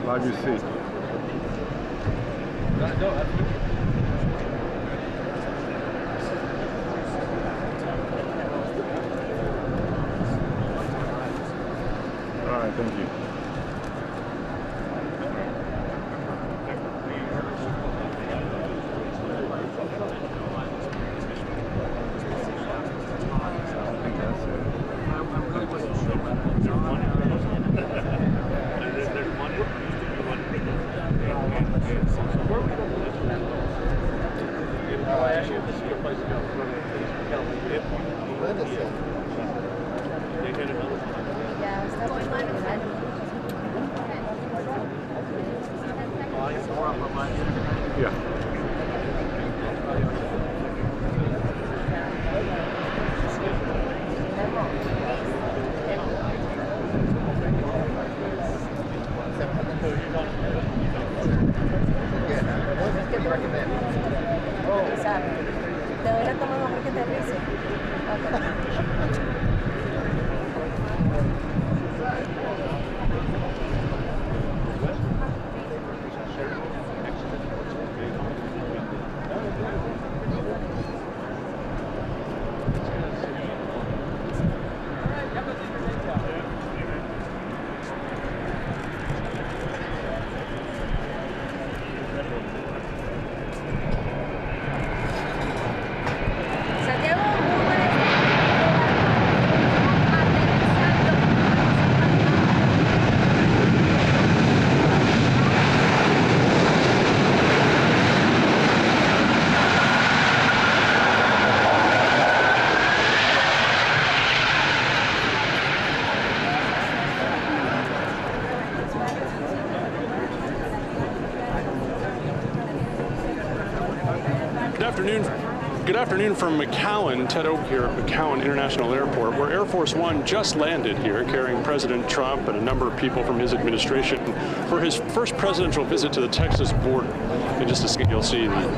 Have your seat. No, absolutely. All right, thank you. Good afternoon from McAllen. Ted Oak here at McAllen International Airport, where Air Force One just landed here carrying President Trump and a number of people from his administration for his first presidential visit to the Texas border. In just a second, you'll see the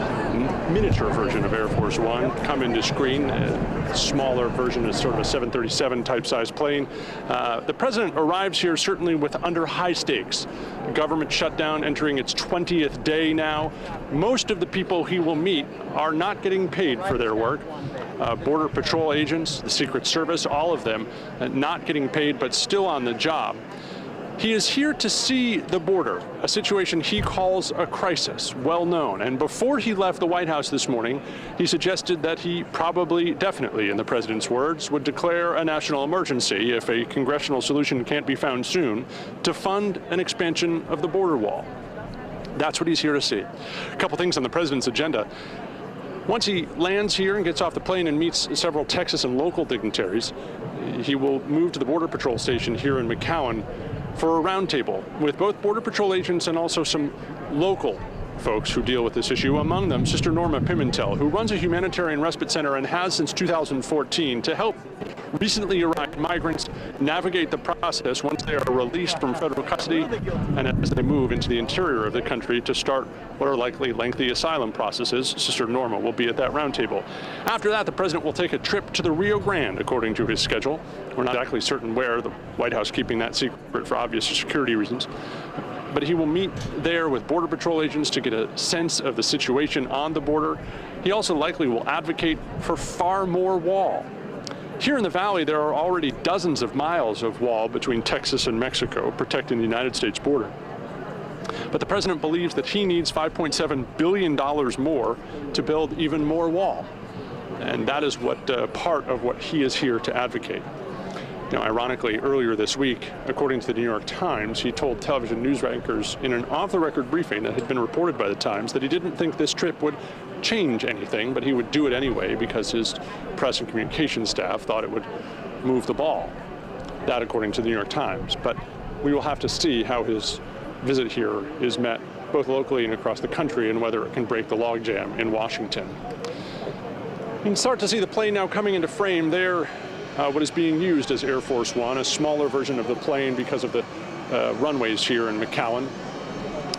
miniature version of Air Force One come into screen. A smaller version is sort of a 737 type size plane. The president arrives here certainly with under high stakes. The government shutdown entering its 20th day now. Most of the people he will meet are not getting paid for their work. Border Patrol agents, the Secret Service, all of them not getting paid but still on the job. He is here to see the border, a situation he calls a crisis, well known. And before he left the White House this morning, he suggested that he probably, definitely, in the president's words, would declare a national emergency if a congressional solution can't be found soon to fund an expansion of the border wall. That's what he's here to see. A couple things on the president's agenda. Once he lands here and gets off the plane and meets several Texas and local dignitaries, he will move to the Border Patrol station here in McAllen for a roundtable with both Border Patrol agents and also some local folks who deal with this issue, among them Sister Norma Pimentel, who runs a humanitarian respite center and has since 2014 to help recently arrived migrants navigate the process once they are released from federal custody and as they move into the interior of the country to start what are likely lengthy asylum processes. Sister Norma will be at that roundtable. After that, the president will take a trip to the Rio Grande, according to his schedule. We're not exactly certain where, the White House keeping that secret for obvious security reasons. But he will meet there with Border Patrol agents to get a sense of the situation on the border. He also likely will advocate for far more wall. Here in the valley, there are already dozens of miles of wall between Texas and Mexico protecting the United States border. But the president believes that he needs $5.7 billion more to build even more wall. And that is what part of what he is here to advocate. Now, ironically, earlier this week, according to the New York Times, he told television news anchors in an off-the-record briefing that had been reported by the Times that he didn't think this trip would change anything, but he would do it anyway because his press and communication staff thought it would move the ball. That, according to the New York Times. But we will have to see how his visit here is met, both locally and across the country, and whether it can break the logjam in Washington. You can start to see the plane now coming into frame there. What is being used as Air Force One, a smaller version of the plane because of the runways here in McAllen.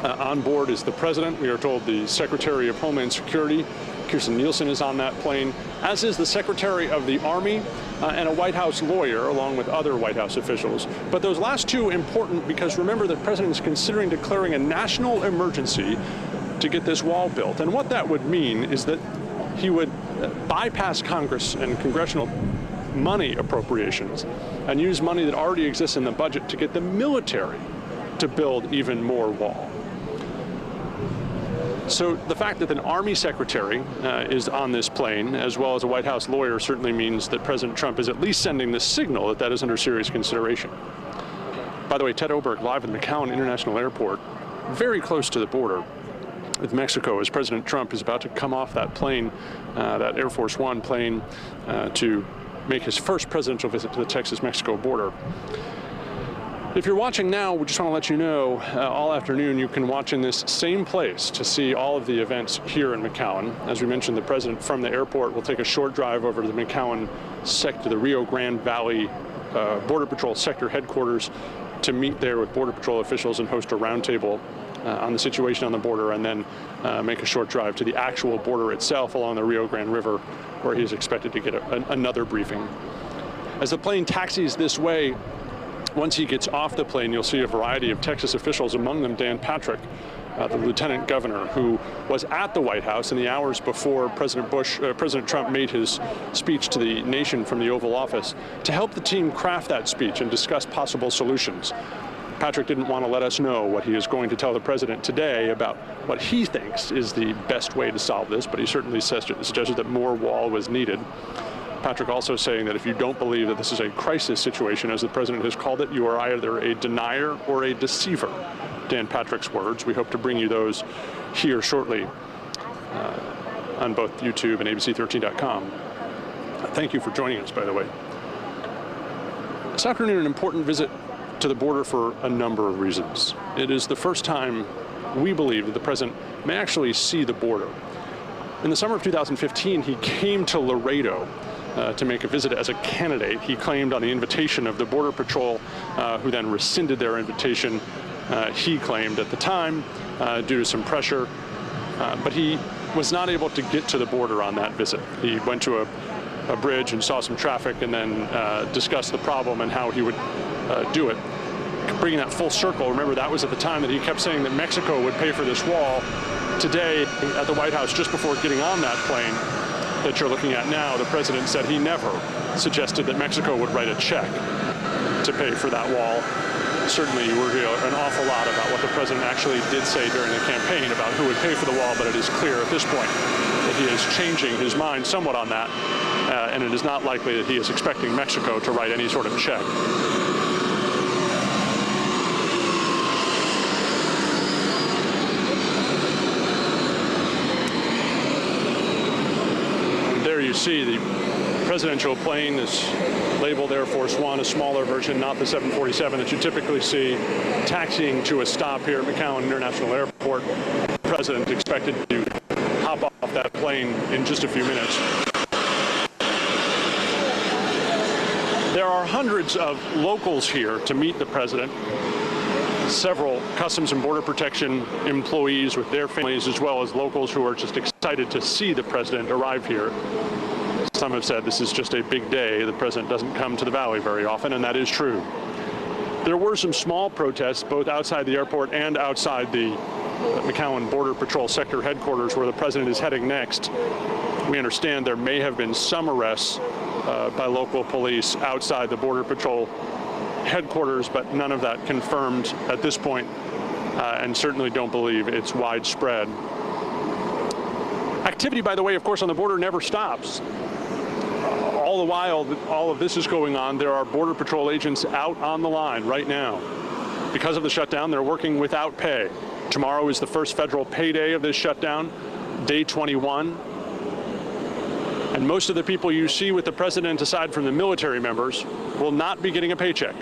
On board is the president. We are told the Secretary of Homeland Security, Kirstjen Nielsen is on that plane, as is the Secretary of the Army and a White House lawyer, along with other White House officials. But those last two important because remember the president is considering declaring a national emergency to get this wall built. And what that would mean is that he would bypass Congress and congressional money appropriations and use money that already exists in the budget to get the military to build even more wall. So the fact that an Army secretary is on this plane, as well as a White House lawyer, certainly means that President Trump is at least sending the signal that that is under serious consideration. By the way, Ted Oberg live at McAllen International Airport, very close to the border with Mexico, as President Trump is about to come off that plane, that Air Force One plane, to make his first presidential visit to the Texas-Mexico border. If you're watching now, we just want to let you know, all afternoon you can watch in this same place to see all of the events here in McAllen. As we mentioned, the president from the airport will take a short drive over to the McAllen sector, the Rio Grande Valley Border Patrol sector headquarters, to meet there with Border Patrol officials and host a roundtable on the situation on the border, and then make a short drive to the actual border itself along the Rio Grande River, where he is expected to get another briefing. As the plane taxis this way, once he gets off the plane, you'll see a variety of Texas officials, among them Dan Patrick, the lieutenant governor, who was at the White House in the hours before President Trump made his speech to the nation from the Oval Office, to help the team craft that speech and discuss possible solutions. Patrick didn't want to let us know what he is going to tell the president today about what he thinks is the best way to solve this, but he certainly suggested that more wall was needed. Patrick also saying that if you don't believe that this is a crisis situation, as the president has called it, you are either a denier or a deceiver. Dan Patrick's words. We hope to bring you those here shortly on both YouTube and ABC13.com. Thank you for joining us, by the way. This afternoon, an important visit to the border for a number of reasons. It is the first time we believe that the president may actually see the border. In the summer of 2015, he came to Laredo to make a visit as a candidate. He claimed on the invitation of the Border Patrol, who then rescinded their invitation. He claimed at the time, due to some pressure, but he was not able to get to the border on that visit. He went to a bridge and saw some traffic and then discussed the problem and how he would do it. Bringing that full circle, remember that was at the time that he kept saying that Mexico would pay for this wall. Today at the White House, just before getting on that plane that you're looking at now, the president said he never suggested that Mexico would write a check to pay for that wall. Certainly you reveal an awful lot about what the president actually did say during the campaign about who would pay for the wall, but it is clear at this point that he is changing his mind somewhat on that, and it is not likely that he is expecting Mexico to write any sort of check. You see the presidential plane is labeled Air Force One, a smaller version, not the 747 that you typically see, taxiing to a stop here at McAllen International Airport. The president expected to hop off that plane in just a few minutes. There are hundreds of locals here to meet the president. Several Customs and Border Protection employees with their families, as well as locals who are just excited to see the president arrive here. Some have said this is just a big day. The president doesn't come to the Valley very often, and that is true. There were some small protests both outside the airport and outside the McAllen Border Patrol sector headquarters, where the president is heading next. We understand there may have been some arrests by local police outside the Border Patrol headquarters, but none of that confirmed at this point, and certainly don't believe it's widespread. Activity, by the way, of course, on the border never stops. All the while all of this is going on, there are Border Patrol agents out on the line right now. Because of the shutdown, they're working without pay. Tomorrow is the first federal payday of this shutdown, day 21. And most of the people you see with the president, aside from the military members, will not be getting a paycheck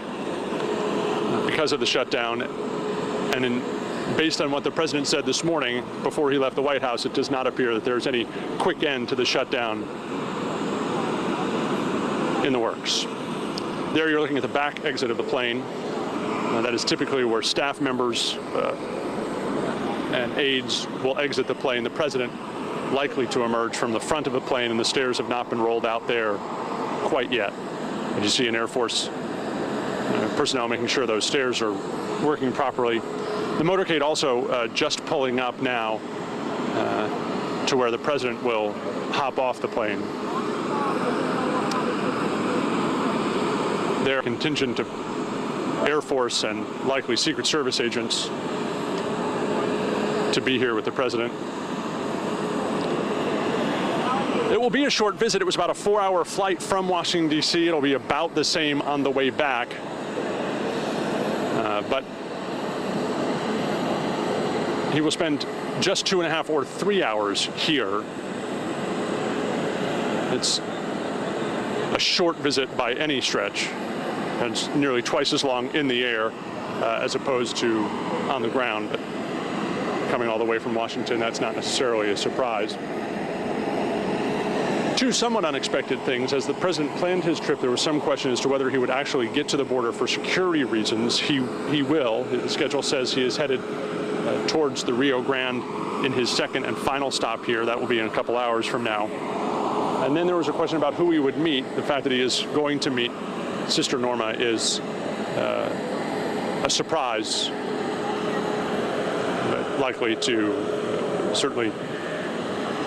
because of the shutdown. And based on what the president said this morning before he left the White House, it does not appear that there's any quick end to the shutdown in the works. There you're looking at the back exit of the plane. That is typically where staff members and aides will exit the plane. The president likely to emerge from the front of the plane, and the stairs have not been rolled out there quite yet. And you see an Air Force personnel making sure those stairs are working properly. The motorcade also just pulling up now to where the president will hop off the plane. Their contingent of Air Force and likely Secret Service agents to be here with the president. It will be a short visit. It was about a 4-hour flight from Washington, D.C. It'll be about the same on the way back. But he will spend just 2.5 or 3 hours here. It's a short visit by any stretch, and it's nearly twice as long in the air as opposed to on the ground. But coming all the way from Washington, that's not necessarily a surprise. Two somewhat unexpected things. As the president planned his trip, there was some question as to whether he would actually get to the border for security reasons. He will. His schedule says he is headed towards the Rio Grande in his second and final stop here. That will be in a couple hours from now. And then there was a question about who he would meet. The fact that he is going to meet Sister Norma is a surprise, but likely to certainly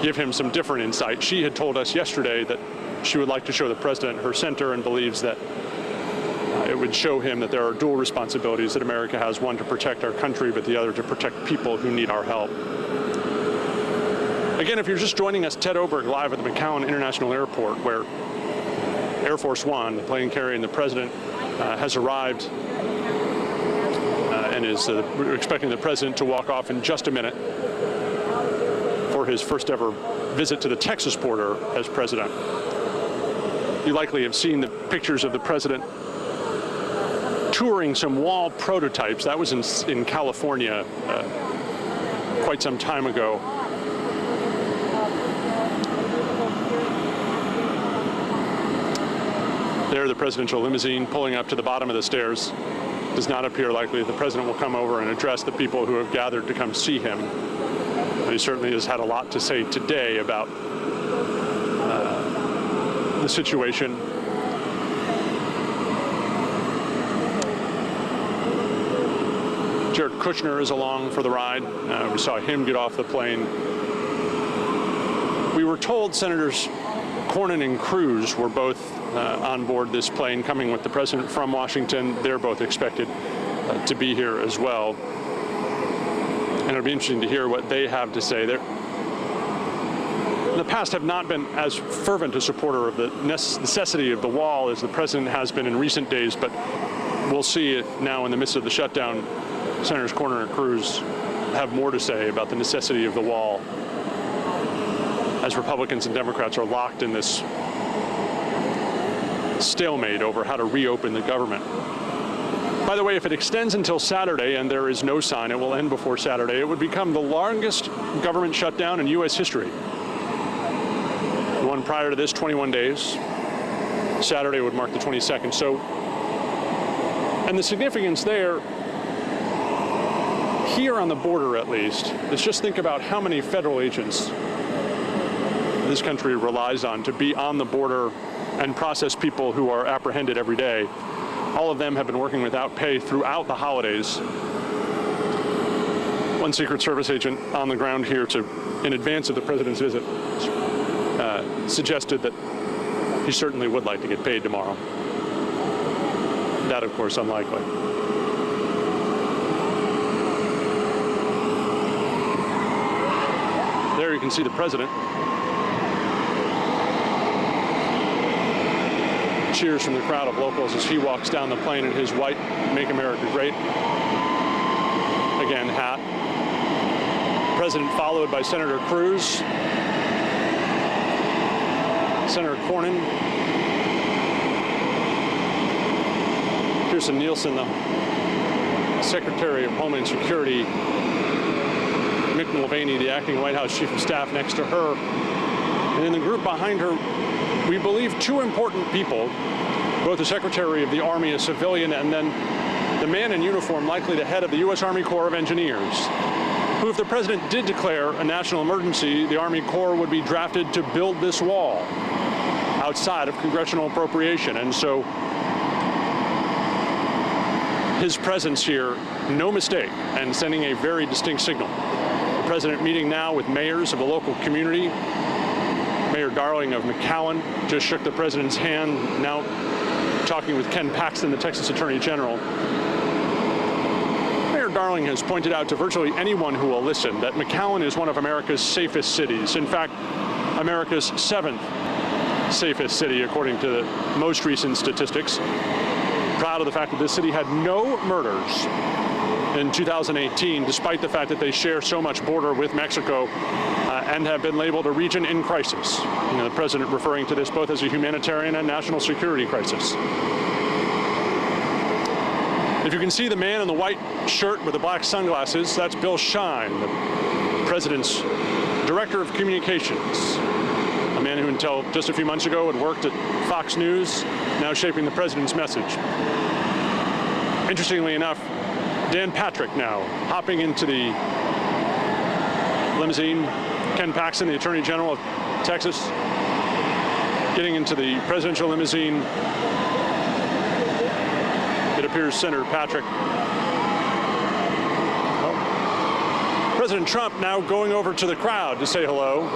give him some different insight. She had told us yesterday that she would like to show the president her center and believes that it would show him that there are dual responsibilities that America has, one to protect our country, but the other to protect people who need our help. Again, if you're just joining us, Ted Oberg live at the McAllen International Airport, where Air Force One, the plane carrying the president, has arrived and is expecting the president to walk off in just a minute for his first ever visit to the Texas border as president. You likely have seen the pictures of the president touring some wall prototypes. That was in California quite some time ago. There, the presidential limousine pulling up to the bottom of the stairs. Does not appear likely that the president will come over and address the people who have gathered to come see him. But he certainly has had a lot to say today about the situation. Jared Kushner is along for the ride. We saw him get off the plane. We were told Senators Cornyn and Cruz were both on board this plane coming with the president from Washington. They're both expected to be here as well. And it'll be interesting to hear what they have to say. They're, in the past, have not been as fervent a supporter of the necessity of the wall as the president has been in recent days, but we'll see if now in the midst of the shutdown, Senators Cornyn and Cruz have more to say about the necessity of the wall as Republicans and Democrats are locked in this stalemate over how to reopen the government. By the way, if it extends until Saturday, and there is no sign it will end before Saturday, it would become the longest government shutdown in U.S. history. The one prior to this, 21 days. Saturday would mark the 22nd. So, and the significance there, here on the border at least, is just think about how many federal agents this country relies on to be on the border and process people who are apprehended every day. All of them have been working without pay throughout the holidays. One Secret Service agent on the ground here in advance of the president's visit suggested that he certainly would like to get paid tomorrow. That, of course, unlikely. There you can see the president. Cheers from the crowd of locals as he walks down the plane in his white Make America Great Again hat. President followed by Senator Cruz, Senator Cornyn, Kirstjen Nielsen, the Secretary of Homeland Security, Mick Mulvaney, the acting White House Chief of Staff, next to her. And in the group behind her, we believe two important people, both the Secretary of the Army, a civilian, and then the man in uniform, likely the head of the U.S. Army Corps of Engineers. who, if the president did declare a national emergency, the Army Corps would be drafted to build this wall outside of congressional appropriation. And so his presence here, no mistake, and sending a very distinct signal. The president meeting now with mayors of the local community. Mayor Darling of McAllen just shook the president's hand, now talking with Ken Paxton, the Texas Attorney General. Mayor Darling has pointed out to virtually anyone who will listen that McAllen is one of America's safest cities. In fact, America's 7th safest city, according to the most recent statistics. Proud of the fact that this city had no murders in 2018, despite the fact that they share so much border with Mexico and have been labeled a region in crisis. You know, the president referring to this both as a humanitarian and national security crisis. If you can see the man in the white shirt with the black sunglasses, that's Bill Shine, the president's director of communications. A man who until just a few months ago had worked at Fox News, now shaping the president's message. Interestingly enough, Dan Patrick now hopping into the limousine. Ken Paxton, the Attorney General of Texas, getting into the presidential limousine. It appears Senator Patrick. Oh. President Trump now going over to the crowd to say hello.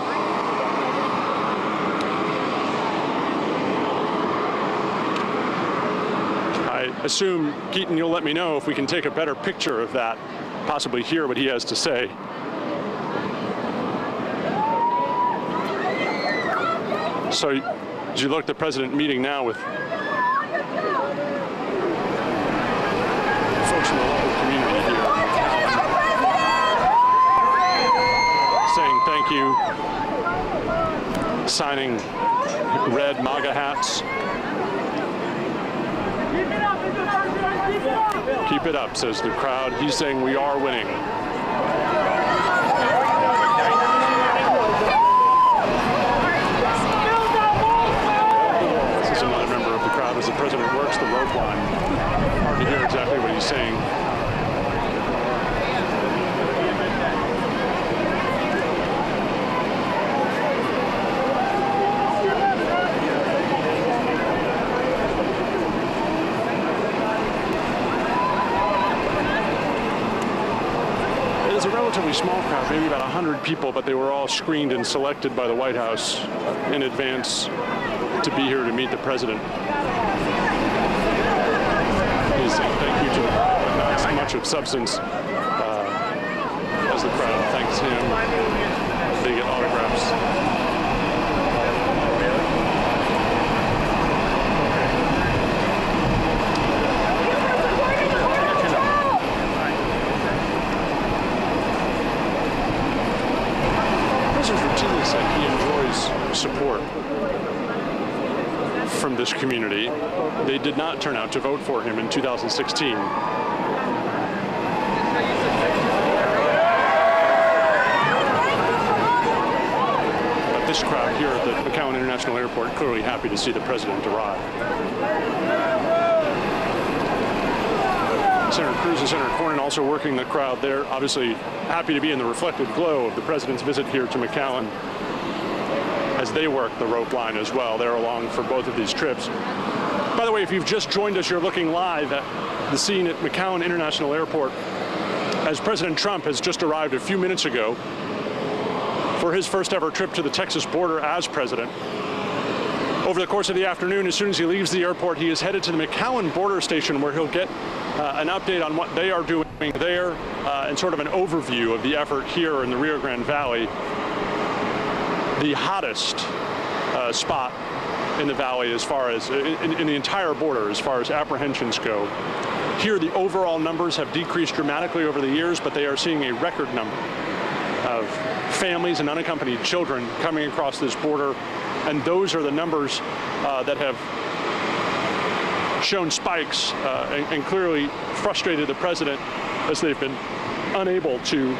I assume, Keaton, you'll let me know if we can take a better picture of that, possibly hear what he has to say. So, as you look at the president meeting now with folks from the local community here, saying thank you, signing red MAGA hats. Keep it up, says the crowd. He's saying we are winning. This is another member of the crowd as the president works the rope line. Hard to hear exactly what he's saying. It was a relatively small crowd, maybe about 100 people, but they were all screened and selected by the White House in advance to be here to meet the president. He's saying thank you to the crowd, but not so much of substance as the crowd thanks him. They get autographs. Routinely said he enjoys support from this community. They did not turn out to vote for him in 2016. But this crowd here at the McAllen International Airport clearly happy to see the president arrive. Senator Cruz and Senator Cornyn also working the crowd there, obviously happy to be in the reflected glow of the president's visit here to McAllen as they work the rope line as well. They're along for both of these trips. By the way, if you've just joined us, you're looking live at the scene at McAllen International Airport as President Trump has just arrived a few minutes ago for his first ever trip to the Texas border as president. Over the course of the afternoon, as soon as he leaves the airport, he is headed to the McAllen border station where he'll get an update on what they are doing there and sort of an overview of the effort here in the Rio Grande Valley, the hottest spot in the valley as far as in the entire border as far as apprehensions go. Here, the overall numbers have decreased dramatically over the years, but they are seeing a record number of families and unaccompanied children coming across this border, and those are the numbers that have shown spikes and clearly frustrated the president as they've been unable to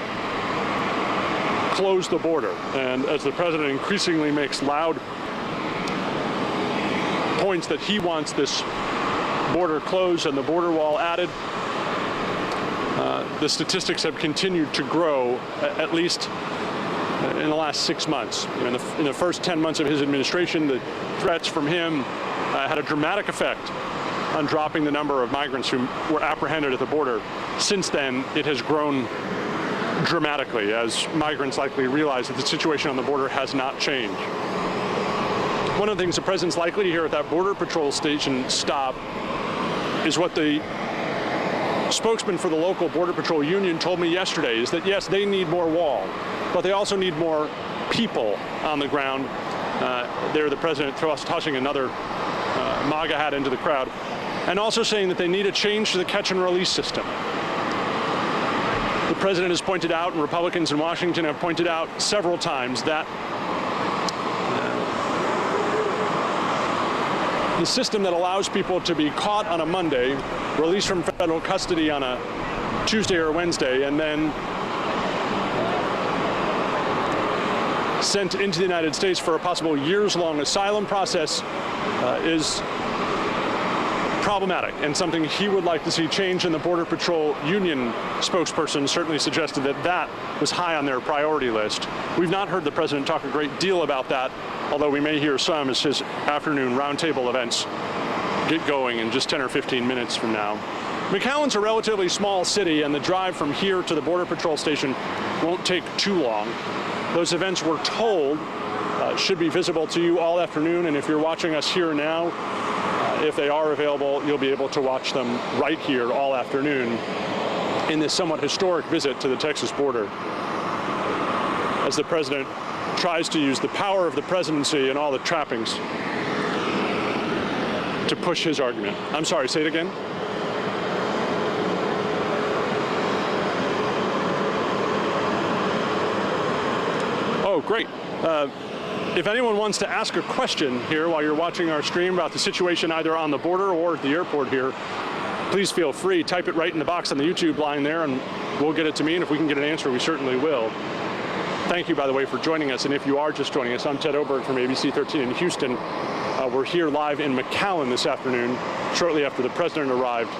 close the border. And as the president increasingly makes loud points that he wants this border closed and the border wall added, the statistics have continued to grow, at least in the last 6 months. In the first 10 months of his administration, the threats from him had a dramatic effect on dropping the number of migrants who were apprehended at the border. Since then, it has grown dramatically as migrants likely realize that the situation on the border has not changed. One of the things the president's likely to hear at that Border Patrol station stop is what the spokesman for the local Border Patrol union told me yesterday, is that yes, they need more wall, but they also need more people on the ground. There, the president tossing another MAGA hat into the crowd, and also saying that they need a change to the catch and release system. The president has pointed out, and Republicans in Washington have pointed out several times, that the system that allows people to be caught on a Monday, released from federal custody on a Tuesday or Wednesday, and then sent into the United States for a possible years-long asylum process is problematic, and something he would like to see change. And the Border Patrol union spokesperson certainly suggested that that was high on their priority list. We've not heard the president talk a great deal about that, although we may hear some as his afternoon roundtable events get going in just 10 or 15 minutes from now. McAllen's a relatively small city, and the drive from here to the Border Patrol station won't take too long. Those events, we're told, should be visible to you all afternoon, and if you're watching us here now, if they are available, you'll be able to watch them right here all afternoon in this somewhat historic visit to the Texas border, as the president tries to use the power of the presidency and all the trappings to push his argument. I'm sorry, say it again. Oh, great. If anyone wants to ask a question here while you're watching our stream about the situation either on the border or at the airport here, please feel free. Type it right in the box on the YouTube line there, and we'll get it to me, and if we can get an answer, we certainly will. Thank you, by the way, for joining us, and if you are just joining us, I'm Ted Oberg from ABC 13 in Houston. We're here live in McAllen this afternoon, shortly after the president arrived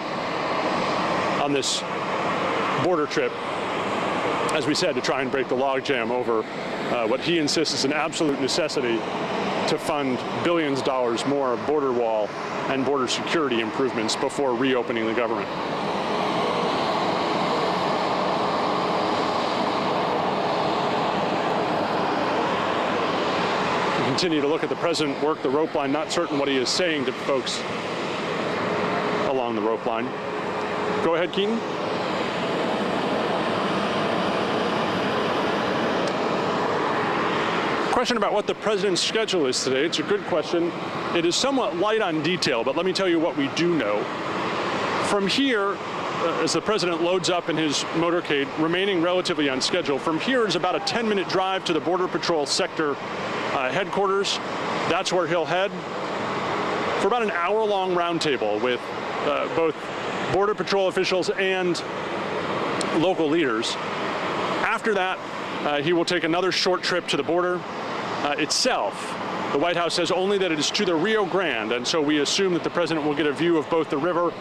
on this border trip, as we said, to try and break the logjam over what he insists is an absolute necessity to fund billions of dollars more of border wall and border security improvements before reopening the government. We continue to look at the president work the rope line, not certain what he is saying to folks along the rope line. Go ahead, Keaton. Question about what the president's schedule is today. It's a good question. It is somewhat light on detail, but let me tell you what we do know. From here, as the president loads up in his motorcade, remaining relatively on schedule, from here is about a 10-minute drive to the Border Patrol sector headquarters. That's where he'll head for about an hour-long roundtable with both Border Patrol officials and local leaders. After that, he will take another short trip to the border itself. The White House says only that it is to the Rio Grande, and so we assume that the president will get a view of both the river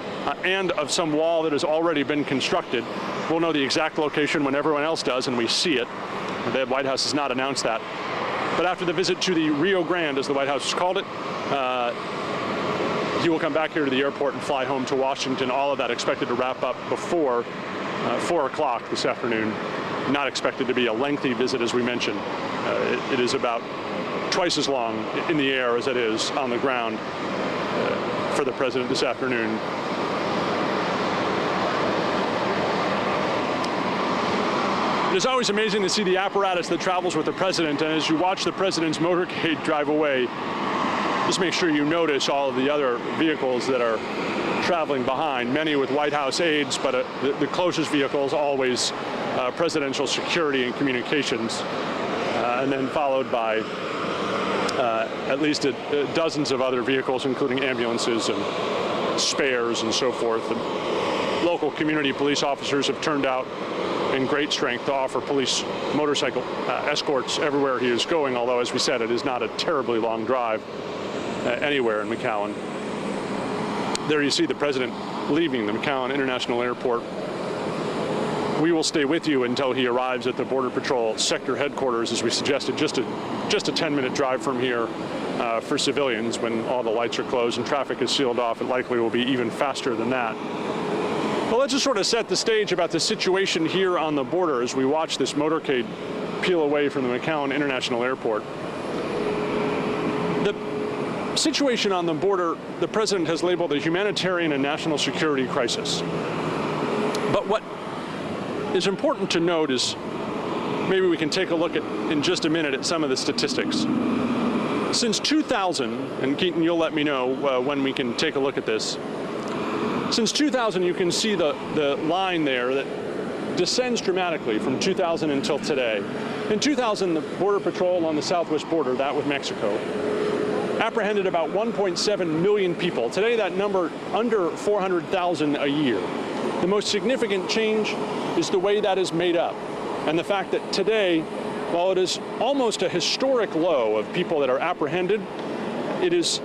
and of some wall that has already been constructed. We'll know the exact location when everyone else does, and we see it. The White House has not announced that. But after the visit to the Rio Grande, as the White House has called it, he will come back here to the airport and fly home to Washington. All of that expected to wrap up before 4 o'clock this afternoon. Not expected to be a lengthy visit, as we mentioned. It is about twice as long in the air as it is on the ground for the president this afternoon. It is always amazing to see the apparatus that travels with the president, and as you watch the president's motorcade drive away, just make sure you notice all of the other vehicles that are traveling behind, many with White House aides, but the closest vehicle is always presidential security and communications, and then followed by at least dozens of other vehicles, including ambulances and spares and so forth. And local community police officers have turned out in great strength to offer police motorcycle escorts everywhere he is going, although, as we said, it is not a terribly long drive anywhere in McAllen. There you see the president leaving the McAllen International Airport. we will stay with you until he arrives at the Border Patrol sector headquarters, as we suggested, just a 10-minute drive from here for civilians when all the lights are closed and traffic is sealed off. It likely will be even faster than that. Well, let's just sort of set the stage about the situation here on the border as we watch this motorcade peel away from the McAllen International Airport. The situation on the border, the president has labeled a humanitarian and national security crisis. But what is important to note is, maybe we can take a look at, in just a minute, at some of the statistics. Since 2000, and Keaton, you'll let me know when we can take a look at this. Since 2000, you can see the line there that descends dramatically from 2000 until today. In 2000, the Border Patrol on the southwest border, that with Mexico, apprehended about 1.7 million people. Today, that number under 400,000 a year. The most significant change is the way that is made up, and the fact that today, while it is almost a historic low of people that are apprehended, it is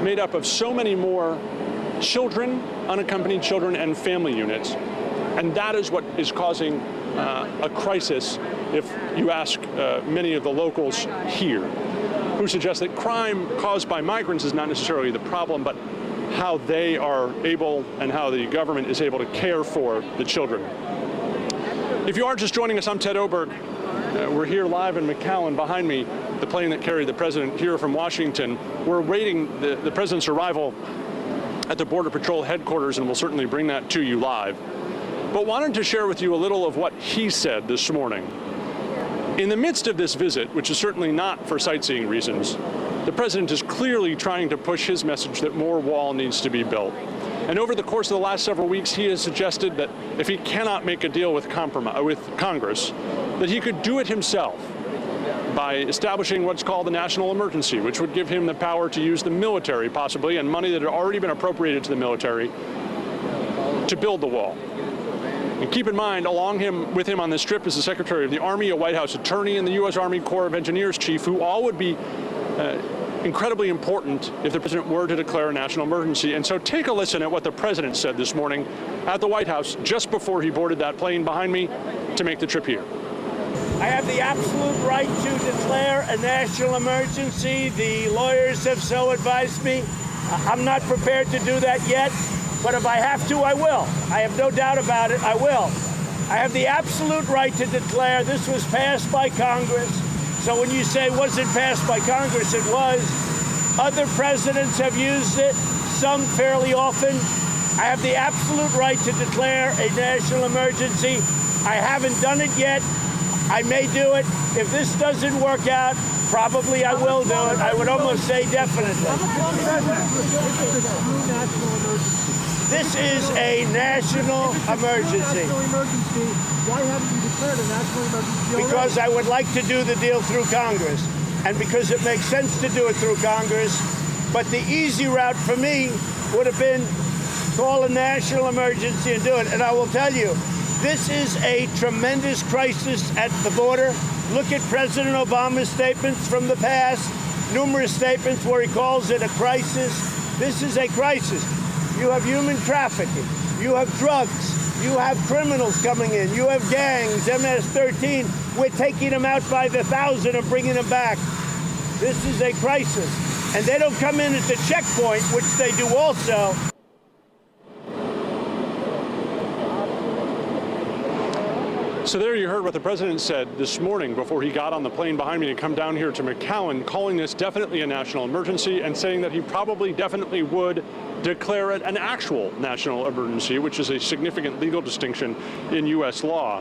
made up of so many more children, unaccompanied children, and family units. And that is what is causing a crisis, if you ask many of the locals here, who suggest that crime caused by migrants is not necessarily the problem, but how they are able and how the government is able to care for the children. If you are just joining us, I'm Ted Oberg. We're here live in McAllen. Behind me, the plane that carried the president here from Washington. We're awaiting the president's arrival at the Border Patrol headquarters, and we'll certainly bring that to you live. But wanted to share with you a little of what he said this morning. In the midst of this visit, which is certainly not for sightseeing reasons, the president is clearly trying to push his message that more wall needs to be built. And over the course of the last several weeks, he has suggested that if he cannot make a deal with Congress, that he could do it himself by establishing what's called the national emergency, which would give him the power to use the military, possibly, and money that had already been appropriated to the military, to build the wall. And keep in mind, with him on this trip is the Secretary of the Army, a White House attorney, and the U.S. Army Corps of Engineers chief, who all would be incredibly important if the president were to declare a national emergency. And so take a listen at what the president said this morning at the White House just before he boarded that plane behind me to make the trip here. I have the absolute right to declare a national emergency. The lawyers have so advised me. I'm not prepared to do that yet, but if I have to, I will. I have no doubt about it, I will. I have the absolute right to declare. This was passed by Congress. So when you say, was it passed by Congress? It was. Other presidents have used it, some fairly often. I have the absolute right to declare a national emergency. I haven't done it yet. I may do it. If this doesn't work out, probably I will do it. I would almost say definitely. This is a national emergency. Why haven't you declared a national emergency? Because I would like to do the deal through Congress, and because it makes sense to do it through Congress. But the easy route for me would have been call a national emergency and do it. And I will tell you, this is a tremendous crisis at the border. Look at President Obama's statements from the past, numerous statements where he calls it a crisis. This is a crisis. You have human trafficking. You have drugs. You have criminals coming in. You have gangs, MS-13. We're taking them out by the thousand and bringing them back. This is a crisis. And they don't come in at the checkpoint, which they do also. So there you heard what the president said this morning before he got on the plane behind me to come down here to McAllen, calling this definitely a national emergency and saying that he probably definitely would declare it an actual national emergency, which is a significant legal distinction in U.S. law.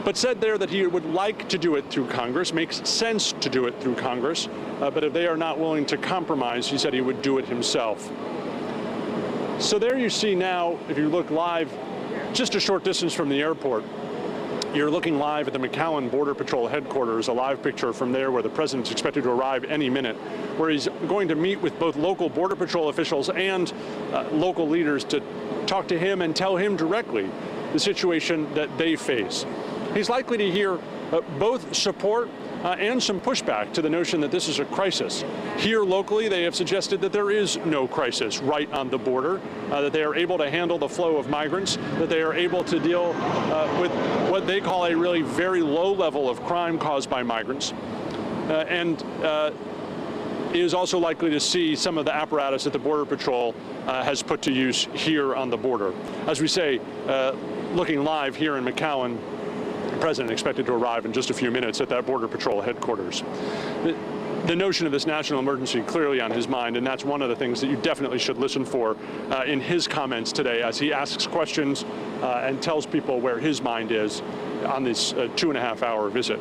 But said there that he would like to do it through Congress, makes sense to do it through Congress, but if they are not willing to compromise, he said he would do it himself. So there you see now, if you look live, just a short distance from the airport, you're looking live at the McAllen Border Patrol headquarters, a live picture from there where the president's expected to arrive any minute, where he's going to meet with both local Border Patrol officials and local leaders to talk to him and tell him directly the situation that they face. He's likely to hear both support and some pushback to the notion that this is a crisis. Here locally, they have suggested that there is no crisis right on the border, that they are able to handle the flow of migrants, that they are able to deal with what they call a really very low level of crime caused by migrants, and is also likely to see some of the apparatus that the Border Patrol has put to use here on the border. As we say, looking live here in McAllen, the president expected to arrive in just a few minutes at that Border Patrol headquarters. The notion of this national emergency clearly on his mind, and that's one of the things that you definitely should listen for in his comments today as he asks questions and tells people where his mind is on this 2.5-hour visit.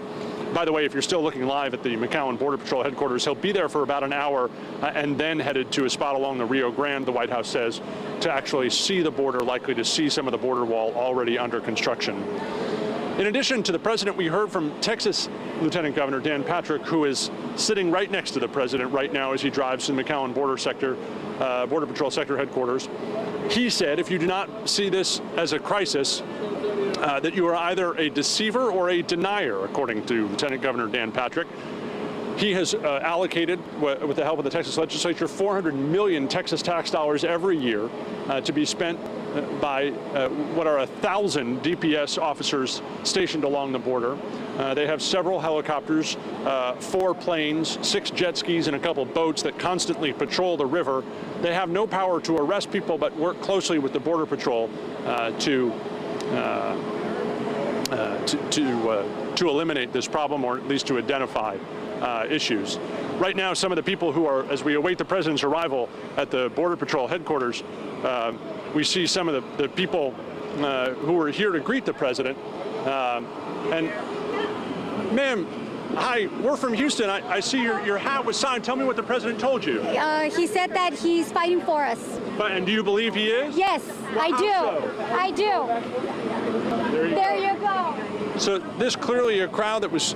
By the way, if you're still looking live at the McAllen Border Patrol headquarters, he'll be there for about an hour and then headed to a spot along the Rio Grande, the White House says, to actually see the border, likely to see some of the border wall already under construction. In addition to the president, we heard from Texas Lieutenant Governor Dan Patrick, who is sitting right next to the president right now as he drives to the McAllen Border Patrol sector headquarters. He said, if you do not see this as a crisis, that you are either a deceiver or a denier, according to Lieutenant Governor Dan Patrick. He has allocated, with the help of the Texas legislature, 400 million Texas tax dollars every year to be spent by what are 1,000 DPS officers stationed along the border. They have several helicopters, 4 planes, 6 jet skis, and a couple boats that constantly patrol the river. They have no power to arrest people, but work closely with the Border Patrol to eliminate this problem, or at least to identify issues. Right now, some of the people who are, as we await the president's arrival at the Border Patrol headquarters, we see some of the people who are here to greet the president. And ma'am, hi, we're from Houston. I see your hat was signed. Tell me what the president told you. He said that he's fighting for us. And do you believe he is? Yes, Well, I do. how so? I do. There you go. So this clearly a crowd that was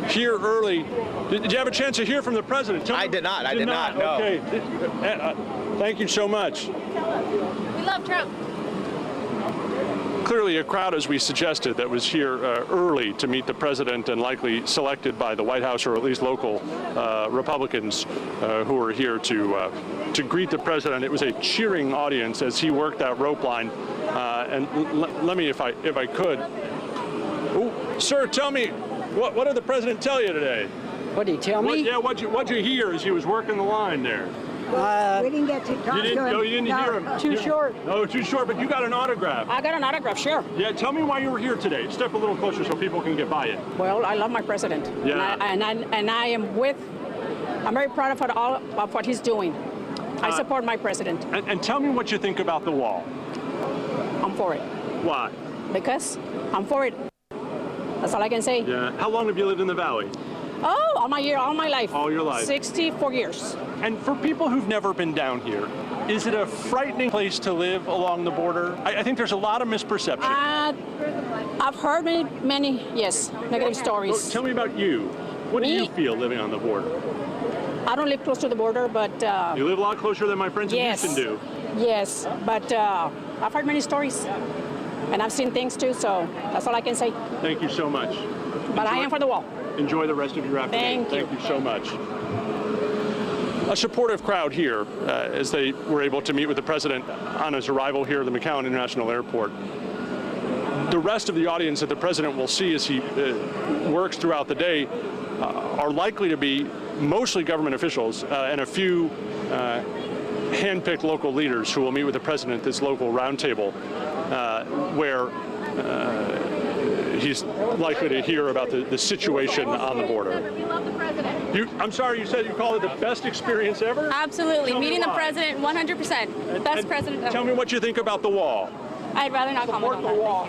here early. Did you have a chance to hear from the president? I did not. I did not. No. Okay. Thank you so much. We love Trump. Clearly a crowd, as we suggested, that was here early to meet the president and likely selected by the White House or at least local Republicans who were here to greet the president. It was a cheering audience as he worked that rope line. And let me, if I could. Ooh, sir, tell me, what did the president tell you today? What did he tell me? What'd you hear as he was working the line there? We didn't get to talk You didn't, to him. no, you didn't hear him. Too short. No, too short, but you got an autograph. I got an autograph, sure. Yeah, tell me why you were here today. Step a little closer so people can get by you. Well, I love my president. Yeah. And I'm very proud of all of what he's doing. I support my president. And tell me what you think about the wall. I'm for it. Why? Because I'm for it. That's all I can say. Yeah. How long have you lived in the valley? Oh, all my life. All your life. 64 years. And for people who've never been down here, is it a frightening place to live along the border? I think there's a lot of misperception. I've heard many, yes, negative stories. So tell me about you. What do you feel living on the border? I don't live close to the border, but... You live a lot closer than my friends in Houston do. Yes, but I've heard many stories. And I've seen things too, so that's all I can say. Thank you so much. But I am for the wall. Enjoy the rest of your afternoon. Thank you. Thank you so much. A supportive crowd here as they were able to meet with the president on his arrival here at the McAllen International Airport. The rest of the audience that the president will see as he works throughout the day are likely to be mostly government officials and a few hand-picked local leaders who will meet with the president at this local roundtable where he's likely to hear about the situation on the border. We love the president. I'm sorry, you said you called it the best experience ever? Absolutely. Tell me Meeting the why. president, 100%. Best president ever. Tell me what you think about the wall. I'd rather not comment on that. wall.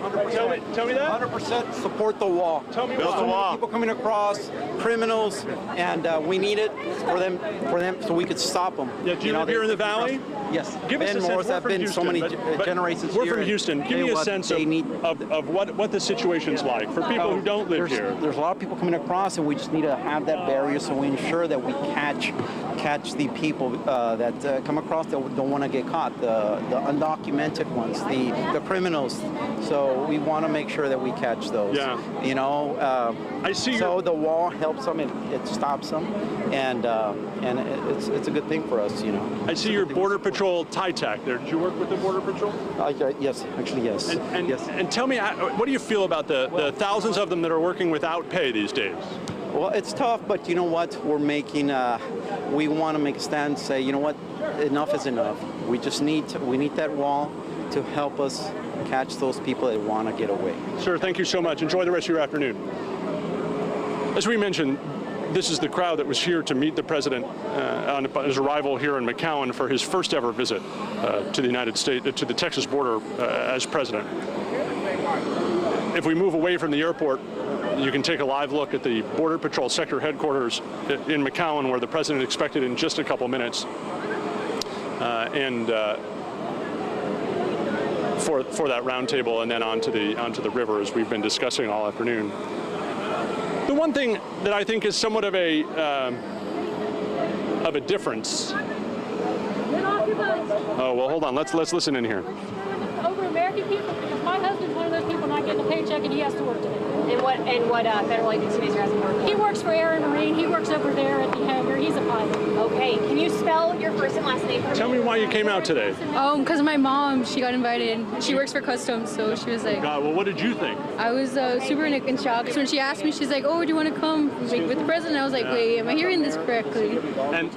Tell me that. 100% support the wall. Tell me There's why. so many people coming across, criminals, and we need it for them, so we could stop them. Yeah, do you live here in the valley? Yes. Give us a Ben sense. Morris, We're I've from been Houston, so many but generations we're here. from Houston. Give me a sense of what the situation's like for people who don't live here. There's a lot of people coming across, and we just need to have that barrier so we ensure that we catch catch the people that come across that don't want to get caught, the undocumented ones, the criminals. So we want to make sure that we catch those. Yeah. You know, I see. So the wall helps them, it stops them, and it's a good thing for us, you know. I see your Border Patrol tie tack there. Did you work with the Border Patrol? Yes, actually, yes. Yes. And tell me, what do you feel about the thousands of them that are working without pay these days? Well, it's tough, but you know what? We're making. We want to make a stand and say, you know what? Enough is enough. We just need that wall to help us catch those people that want to get away. Sir, thank you so much. Enjoy the rest of your afternoon. As we mentioned, this is the crowd that was here to meet the president on his arrival here in McAllen for his first ever visit to the United States, to the Texas border as president. If we move away from the airport, you can take a live look at the Border Patrol sector headquarters in McAllen, where the president is expected in just a couple minutes, for that roundtable, and then onto the river, as we've been discussing all afternoon. The one thing that I think is somewhat of a difference. Oh well, hold on. Let's listen in here. Over American people, because my husband's one of those people not getting a paycheck and he has to work today. And what federal agency is your husband working? He works for Air and Marine. He works over there at the hangar. He's a pilot. Okay, can you spell your first and last name for me? Tell me why you came out today. Because my mom, she got invited. She works for customs, so she was like. God, well, what did you think? I was super in shock. So when she asked me, she's like, "Oh, do you want to come with the president?" I was like, "Wait, am I hearing this correctly?" And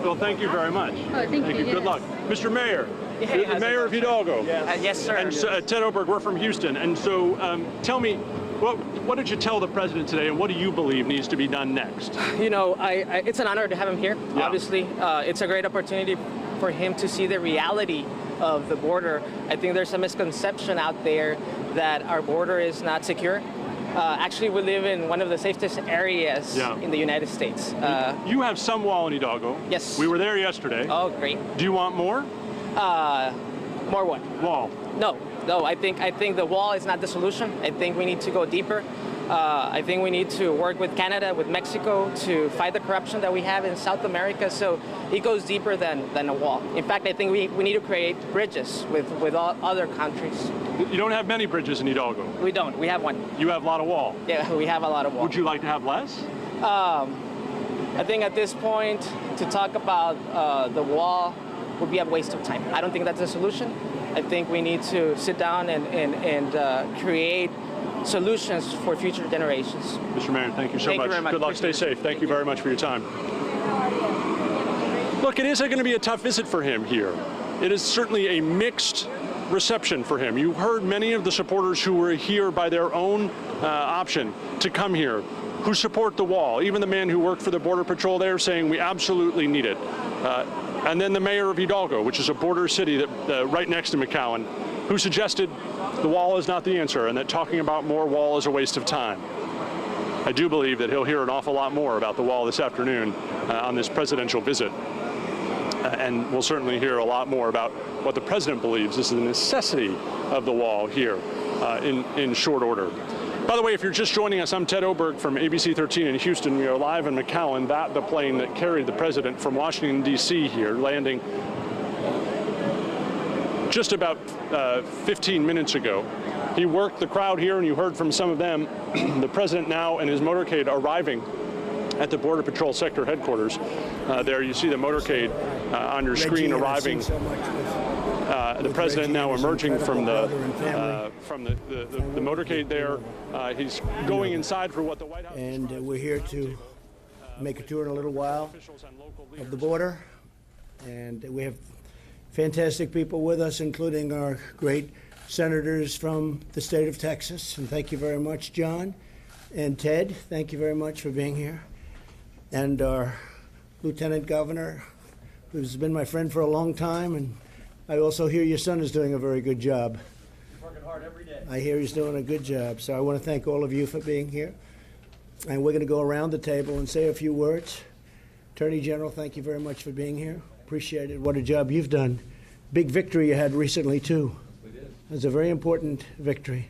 well, thank you very much. Oh, thank you. Good luck, Mr. Mayor. Hey, the mayor of Hidalgo. Yes, sir. And Ted Oberg, we're from Houston. And so tell me, what did you tell the president today, and what do you believe needs to be done next? You know, it's an honor to have him here, obviously. It's a great opportunity for him to see the reality of the border. I think there's a misconception out there that our border is not secure. Actually, we live in one of the safest areas in the United States. You have some wall in Hidalgo. Yes. We were there yesterday. Oh, great. Do you want more? More what? Wall. No. I think the wall is not the solution. I think we need to go deeper. I think we need to work with Canada, with Mexico, to fight the corruption that we have in South America. So it goes deeper than a wall. In fact, I think we need to create bridges with all other countries. You don't have many bridges in Hidalgo. We don't. We have one. You have a lot of wall. Yeah, we have a lot of wall. Would you like to have less? I think at this point, to talk about the wall would be a waste of time. I don't think that's a solution. I think we need to sit down and create solutions for future generations. Mr. Mayor, thank you so much. Thank you very much. Good luck. Stay safe. Thank you very much for your time. Look, it is going to be a tough visit for him here. It is certainly a mixed reception for him. You heard many of the supporters who were here by their own option to come here, who support the wall. Even the man who worked for the Border Patrol there saying we absolutely need it. And then the mayor of Hidalgo, which is a border city that right next to McAllen, who suggested the wall is not the answer and that talking about more wall is a waste of time. I do believe that he'll hear an awful lot more about the wall this afternoon on this presidential visit. And we'll certainly hear a lot more about what the president believes is the necessity of the wall here in short order. By the way, if you're just joining us, I'm Ted Oberg from ABC 13 in Houston. We are live in McAllen, the plane that carried the president from Washington, D.C. here, landing just about 15 minutes ago. He worked the crowd here, and you heard from some of them. The president now and his motorcade arriving at the Border Patrol sector headquarters. There you see the motorcade on your screen arriving. The president now emerging from the motorcade there. He's going inside for what the White House. And we're here to make a tour in a little while of the border. And we have fantastic people with us, including our great senators from the state of Texas. And thank you very much, John and Ted. Thank you very much for being here. And our lieutenant governor, who's been my friend for a long time. And I also hear your son is doing a very good job. He's working hard every day. I hear he's doing a good job. So I want to thank all of you for being here. And we're going to go around the table and say a few words. Attorney General, thank you very much for being here. Appreciate it. What a job you've done. Big victory you had recently, too. We did. It was a very important victory.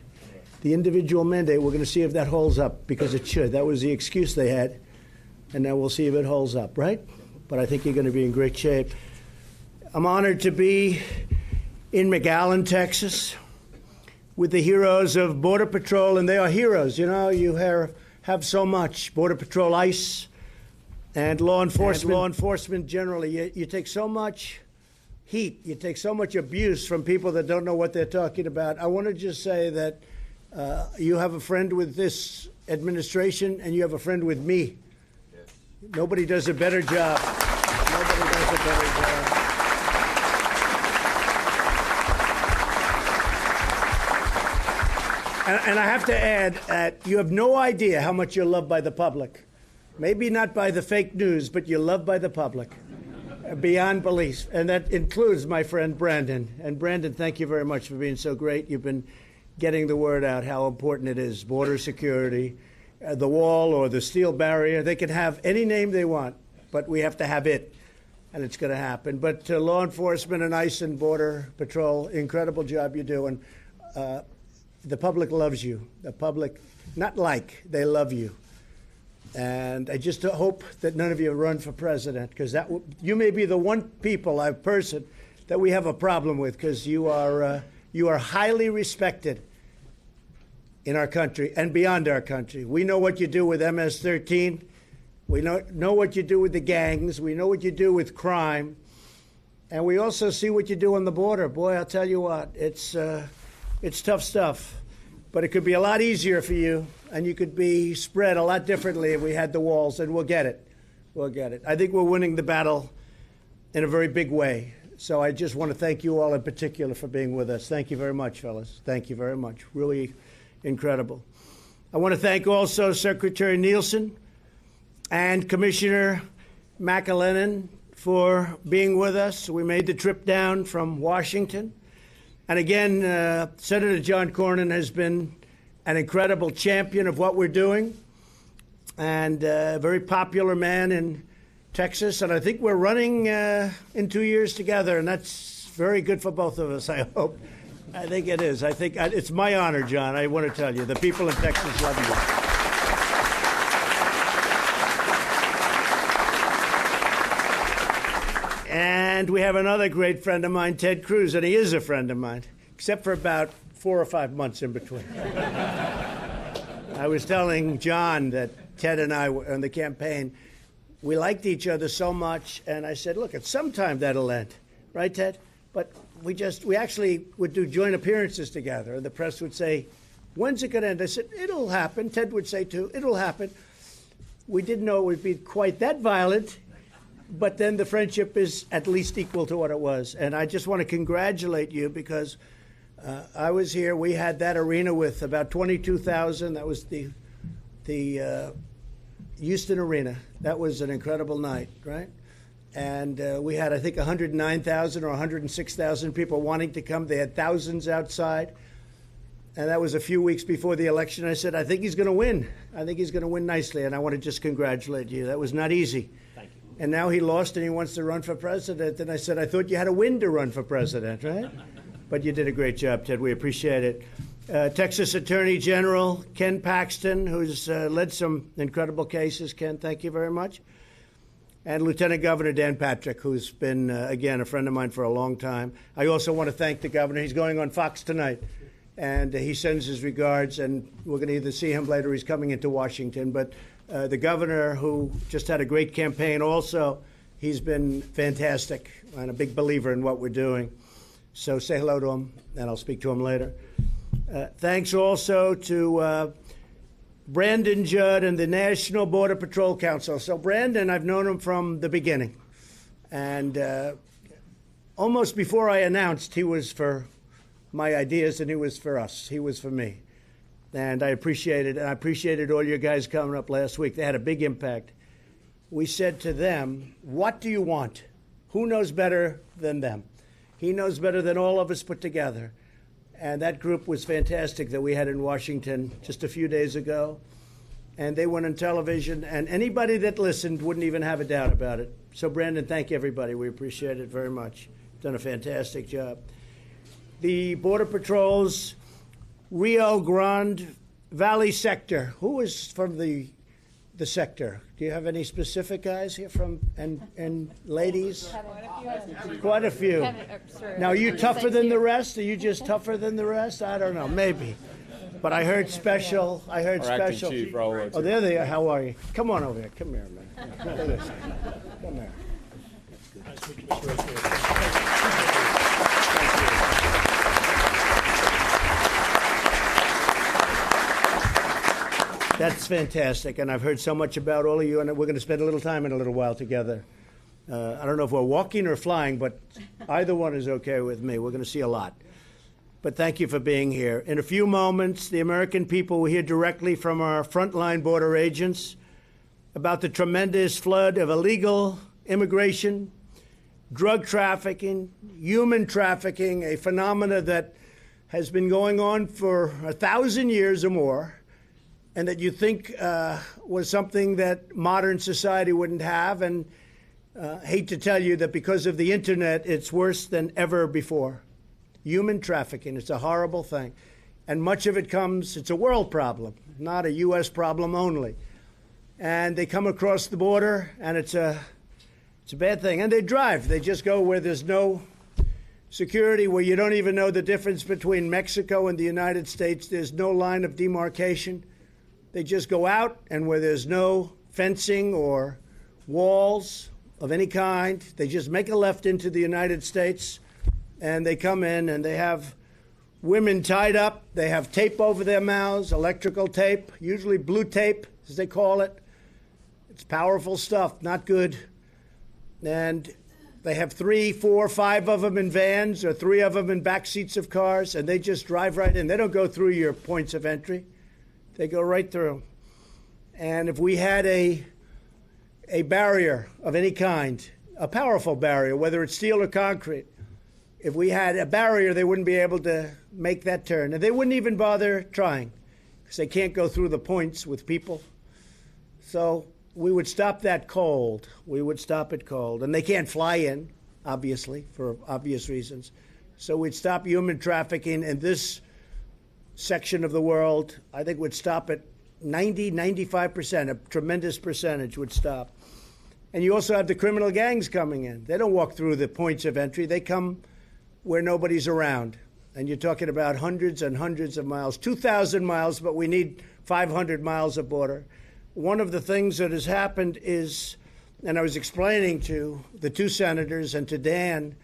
The individual mandate, we're going to see if that holds up, because it should. That was the excuse they had. and then we'll see if it holds up, right? But I think you're going to be in great shape. I'm honored to be in McAllen, Texas, with the heroes of Border Patrol, and they are heroes. You know, you have so much. Border Patrol, ICE, and law enforcement generally. You take so much heat, you take so much abuse from people that don't know what they're talking about. I want to just say that you have a friend with this administration, and you have a friend with me. Yes. Nobody does a better job. Nobody does a better job. And I have to add that you have no idea how much you're loved by the public. Maybe not by the fake news, but you're loved by the public. Beyond belief. And that includes my friend Brandon. And Brandon, thank you very much for being so great. You've been getting the word out how important it is. Border security, the wall or the steel barrier. They can have any name they want, but we have to have it. And it's going to happen. But law enforcement and ICE and Border Patrol, incredible job you're doing. The public loves you. The public, not like, they love you. And I just hope that none of you run for president, because you may be the one person that we have a problem with, because you are highly respected in our country and beyond our country. We know what you do with MS-13. We know what you do with the gangs. We know what you do with crime. And we also see what you do on the border. Boy, I'll tell you what, it's tough stuff. But it could be a lot easier for you, and you could be spread a lot differently if we had the walls, and we'll get it. We'll get it. I think we're winning the battle in a very big way. So I just want to thank you all in particular for being with us. Thank you very much, fellas. Thank you very much. Really incredible. I want to thank also Secretary Nielsen and Commissioner McAllen for being with us. We made the trip down from Washington. And again, Senator John Cornyn has been an incredible champion of what we're doing, and a very popular man in Texas. And I think we're running in 2 years together, and that's very good for both of us, I hope. I think it is. I think it's my honor, John. I want to tell you, the people in Texas love you. And we have another great friend of mine, Ted Cruz, and he is a friend of mine, except for about 4 or 5 months in between. I was telling John that Ted and I were on the campaign, we liked each other so much, and I said, look, at some time that'll end, right, Ted? But we actually would do joint appearances together, and the press would say, when's it going to end? I said, it'll happen. Ted would say, too, it'll happen. We didn't know it would be quite that violent. But then the friendship is at least equal to what it was. And I just want to congratulate you, because I was here. We had that arena with about 22,000. That was the Houston Arena. That was an incredible night, right? And we had, I think, 109,000 or 106,000 people wanting to come. They had thousands outside. And that was a few weeks before the election. I said, I think he's going to win. I think he's going to win nicely. And I want to just congratulate you. That was not easy. Thank you. And now he lost and he wants to run for president. And I said, I thought you had to win to run for president, right? But you did a great job, Ted. We appreciate it. Texas Attorney General Ken Paxton, who's led some incredible cases. Ken, thank you very much. And Lieutenant Governor Dan Patrick, who's been, again, a friend of mine for a long time. I also want to thank the governor. He's going on Fox tonight. And he sends his regards. And we're going to either see him later or he's coming into Washington. But the governor, who just had a great campaign also, he's been fantastic and a big believer in what we're doing. So say hello to him, and I'll speak to him later. Thanks also to Brandon Judd and the National Border Patrol Council. So Brandon, I've known him from the beginning. And almost before I announced, he was for my ideas and he was for us. He was for me. And I appreciated all you guys coming up last week. They had a big impact. We said to them, what do you want? Who knows better than them? He knows better than all of us put together. And that group was fantastic that we had in Washington just a few days ago. And they went on television, and anybody that listened wouldn't even have a doubt about it. So, Brandon, thank you, everybody. We appreciate it very much. Done a fantastic job. The Border Patrol's Rio Grande Valley sector. Who is from the the sector? Do you have any specific guys here from, and ladies? Quite a few. Now, are you tougher than the rest? Are you just tougher than the rest? I don't know, maybe. But I heard special. I heard special. Chief, Raul, oh, there they are. How are you? Come on over here. Come here, man. Look at this. Come here. That's fantastic, and I've heard so much about all of you, and we're going to spend a little time in a little while together. I don't know if we're walking or flying, but either one is okay with me. We're going to see a lot. But thank you for being here. In a few moments, the American people will hear directly from our frontline border agents about the tremendous flood of illegal immigration, drug trafficking, human trafficking, a phenomena that has been going on for 1,000 years or more, and that you think was something that modern society wouldn't have. And hate to tell you that because of the internet, it's worse than ever before. Human trafficking, it's a horrible thing. And much of it it's a world problem, not a U.S. problem only. And they come across the border, and it's a bad thing. And they drive. They just go where there's no security, where you don't even know the difference between Mexico and the United States. There's no line of demarcation. They just go out, and where there's no fencing or walls of any kind, they just make a left into the United States, and they come in, and they have women tied up. They have tape over their mouths, electrical tape, usually blue tape, as they call it. It's powerful stuff, not good. And they have 3, 4, 5 of them in vans, or 3 of them in back seats of cars, and they just drive right in. They don't go through your points of entry. They go right through. And if we had a barrier of any kind, a powerful barrier, whether it's steel or concrete, if we had a barrier, they wouldn't be able to make that turn. And they wouldn't even bother trying, because they can't go through the points with people. So we would stop that cold. We would stop it cold. And they can't fly in, obviously, for obvious reasons. So we'd stop human trafficking, and this section of the world, I think, would stop at 90, 95%, a tremendous percentage would stop. And you also have the criminal gangs coming in. They don't walk through the points of entry. They come where nobody's around. And you're talking about hundreds and hundreds of miles, 2,000 miles, but we need 500 miles of border. One of the things that has happened is, and I was explaining to the 2 senators and to Dan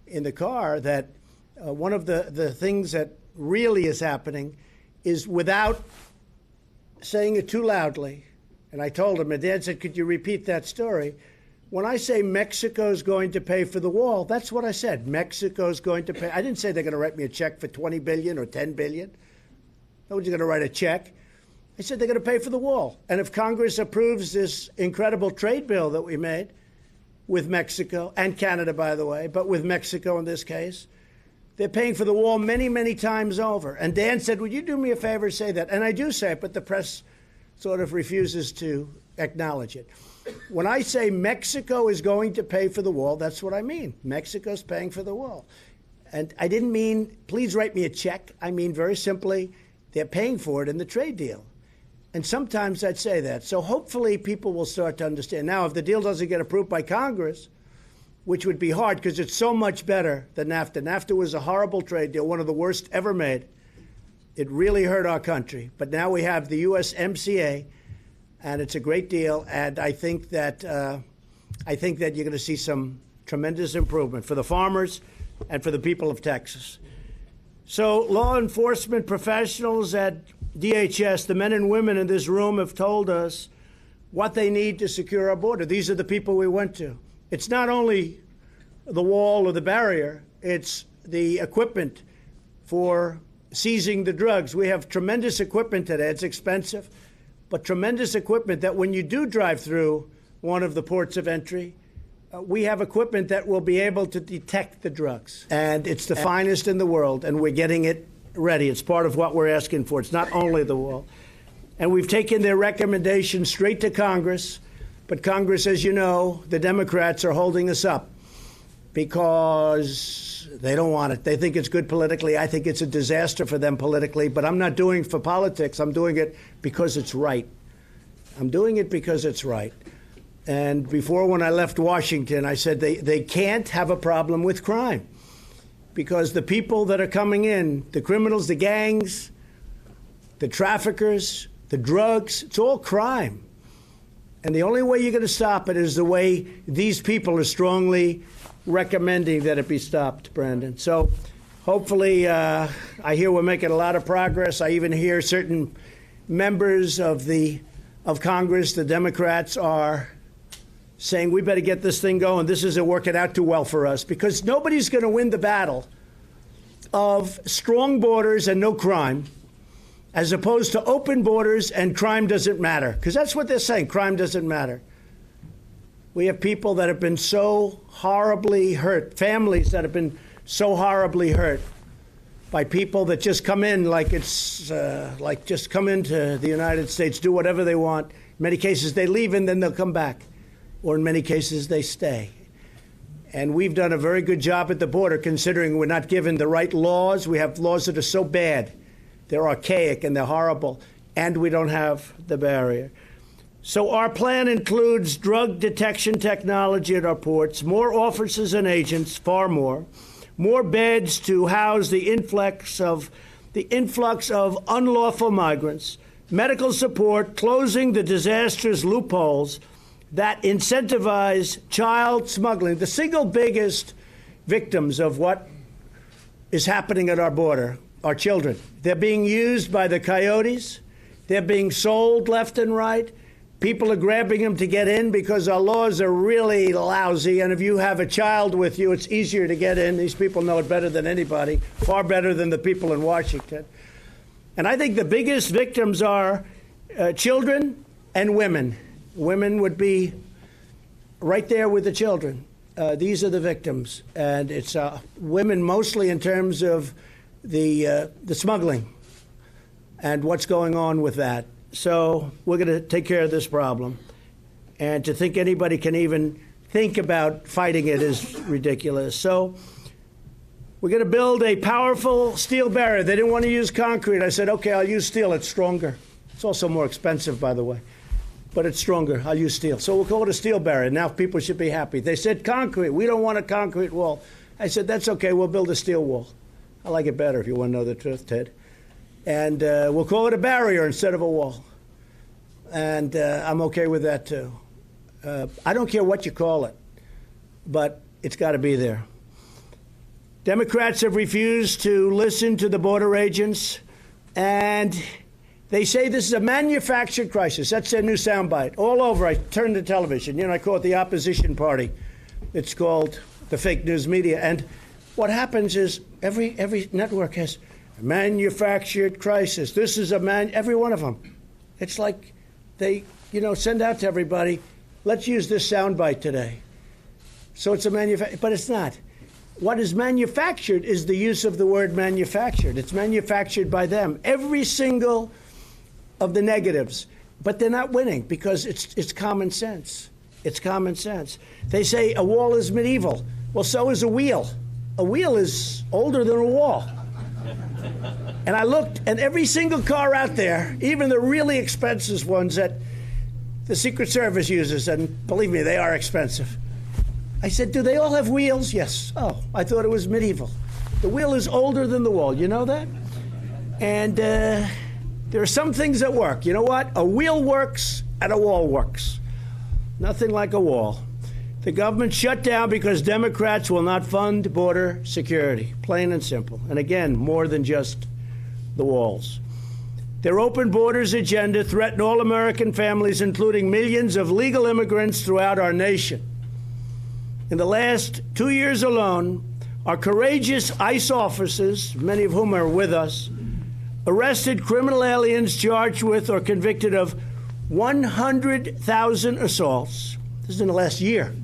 in the car, that one of the things that really is happening is, without saying it too loudly, and I told him, and Dan said, could you repeat that story? When I say Mexico's going to pay for the wall, that's what I said. Mexico's going to pay. I didn't say they're going to write me a check for $20 billion or $10 billion. Nobody's going to write a check. I said they're going to pay for the wall. And if Congress approves this incredible trade bill that we made with Mexico, and Canada, by the way, but with Mexico in this case, they're paying for the wall many, many times over. And Dan said, would you do me a favor, say that? And I do say it, but the press sort of refuses to acknowledge it. When I say Mexico is going to pay for the wall, that's what I mean. Mexico's paying for the wall. And I didn't mean, please write me a check. I mean, very simply, they're paying for it in the trade deal. And sometimes I'd say that. So hopefully people will start to understand. Now, if the deal doesn't get approved by Congress, which would be hard because it's so much better than NAFTA. NAFTA was a horrible trade deal, one of the worst ever made. It really hurt our country. But now we have the USMCA, and it's a great deal. And I think that you're going to see some tremendous improvement for the farmers and for the people of Texas. So law enforcement professionals at DHS, the men and women in this room, have told us what they need to secure our border. These are the people we went to. It's not only the wall or the barrier, it's the equipment for seizing the drugs. We have tremendous equipment today. It's expensive, but tremendous equipment that when you do drive through one of the ports of entry, we have equipment that will be able to detect the drugs. And it's the finest in the world, and we're getting it ready. It's part of what we're asking for. It's not only the wall. And we've taken their recommendation straight to Congress. But Congress, as you know, the Democrats are holding us up because they don't want it. They think it's good politically. I think it's a disaster for them politically. But I'm not doing it for politics. I'm doing it because it's right. I'm doing it because it's right. And before, when I left Washington, I said they can't have a problem with crime because the people that are coming in, the criminals, the gangs, the traffickers, the drugs, it's all crime. And the only way you're going to stop it is the way these people are strongly recommending that it be stopped, Brandon. So hopefully, I hear we're making a lot of progress. I even hear certain members of Congress, the Democrats, are saying we better get this thing going. This isn't working out too well for us because nobody's going to win the battle of strong borders and no crime as opposed to open borders and crime doesn't matter, because that's what they're saying, crime doesn't matter. We have people that have been so horribly hurt, families that have been so horribly hurt by people that just come in like it's like just come into the United States, do whatever they want. In many cases, they leave and then they'll come back, or in many cases, they stay. And we've done a very good job at the border, considering we're not given the right laws. We have laws that are so bad. They're archaic and they're horrible, and we don't have the barrier. So our plan includes drug detection technology at our ports, more officers and agents, far more beds to house the influx of unlawful migrants, medical support, closing the disastrous loopholes that incentivize child smuggling, the single biggest victims of what is happening at our border. Our children. They're being used by the coyotes. They're being sold left and right. People are grabbing them to get in because our laws are really lousy. And if you have a child with you, it's easier to get in. These people know it better than anybody, far better than the people in Washington. And I think the biggest victims are children and women. Women would be right there with the children. These are the victims. And it's women mostly in terms of the smuggling and what's going on with that. So we're going to take care of this problem. And to think anybody can even think about fighting it is ridiculous. So we're going to build a powerful steel barrier. They didn't want to use concrete. I said, okay, I'll use steel. It's stronger. It's also more expensive, by the way, but it's stronger. I'll use steel. So we'll call it a steel barrier. Now people should be happy. They said concrete. We don't want a concrete wall. I said, that's okay. We'll build a steel wall. I like it better, if you want to know the truth, Ted. And we'll call it a barrier instead of a wall. And I'm okay with that, too. I don't care what you call it, but it's got to be there. Democrats have refused to listen to the border agents, and they say this is a manufactured crisis. That's their new soundbite. All over, I turn the television. You know, I call it the opposition party. It's called the fake news media. And what happens is every network has a manufactured crisis. This is every one of them. It's like they, send out to everybody, let's use this soundbite today. So it's but it's not. What is manufactured is the use of the word manufactured. It's manufactured by them. Every single of the negatives. But they're not winning because it's common sense. It's common sense. They say a wall is medieval. Well, so is a wheel. A wheel is older than a wall. And I looked, and every single car out there, even the really expensive ones that the Secret Service uses, and believe me, they are expensive. I said, do they all have wheels? Yes. Oh, I thought it was medieval. The wheel is older than the wall. You know that? And there are some things that work. You know what? A wheel works and a wall works. Nothing like a wall. The government shut down because Democrats will not fund border security, plain and simple. And again, more than just the walls. Their open borders agenda threatened all American families, including millions of legal immigrants throughout our nation. In the last 2 years alone, our courageous ICE officers, many of whom are with us, arrested criminal aliens charged with or convicted of 100,000 assaults. This is in the last year.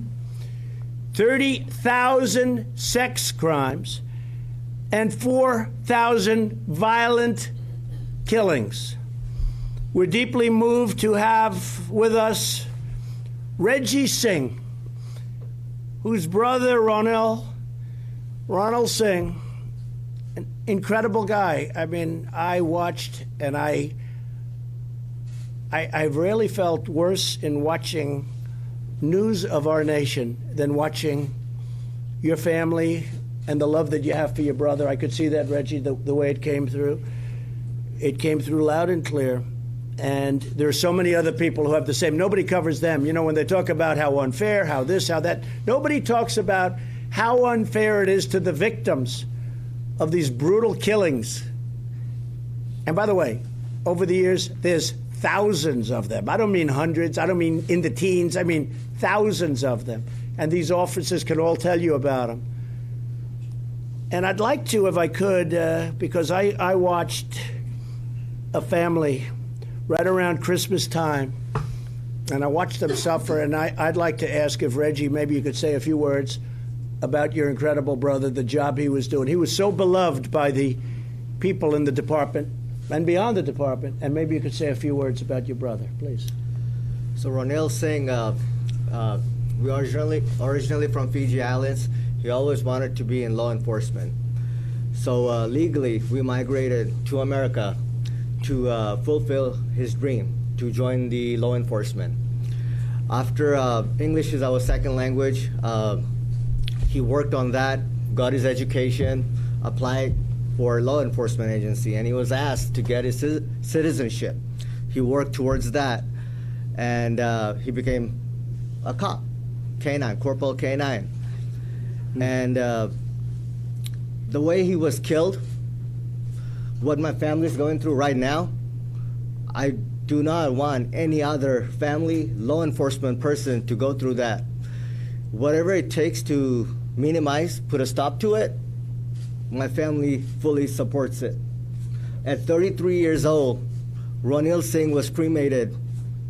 30,000 sex crimes, and 4,000 violent killings. We're deeply moved to have with us Reggie Singh, whose brother Ronald Singh, an incredible guy. I mean, I watched and I I've rarely felt worse in watching news of our nation than watching your family and the love that you have for your brother. I could see that, Reggie, the way it came through. It came through loud and clear. And there are so many other people who have the same. Nobody covers them. You know, when they talk about how unfair, how this, how that, nobody talks about how unfair it is to the victims of these brutal killings. And by the way, over the years, there's thousands of them. I don't mean hundreds. I don't mean in the teens. I mean thousands of them. And these officers can all tell you about them. And I'd like to, if I could, because I watched a family right around Christmas time, and I watched them suffer, and I'd like to ask if Reggie, maybe you could say a few words about your incredible brother, the job he was doing. He was so beloved by the people in the department and beyond the department, and maybe you could say a few words about your brother, please. So Ronil Singh, we originally from Fiji Islands. He always wanted to be in law enforcement. So legally, we migrated to America to fulfill his dream, to join the law enforcement. After English is our second language, he worked on that, got his education, applied for law enforcement agency, and he was asked to get his citizenship. He worked towards that, and he became a cop, K9, Corporal K9. And the way he was killed, what my family is going through right now, I do not want any other family, law enforcement person to go through that. Whatever it takes to minimize, put a stop to it, my family fully supports it. At 33 years old, Ronil Singh was cremated,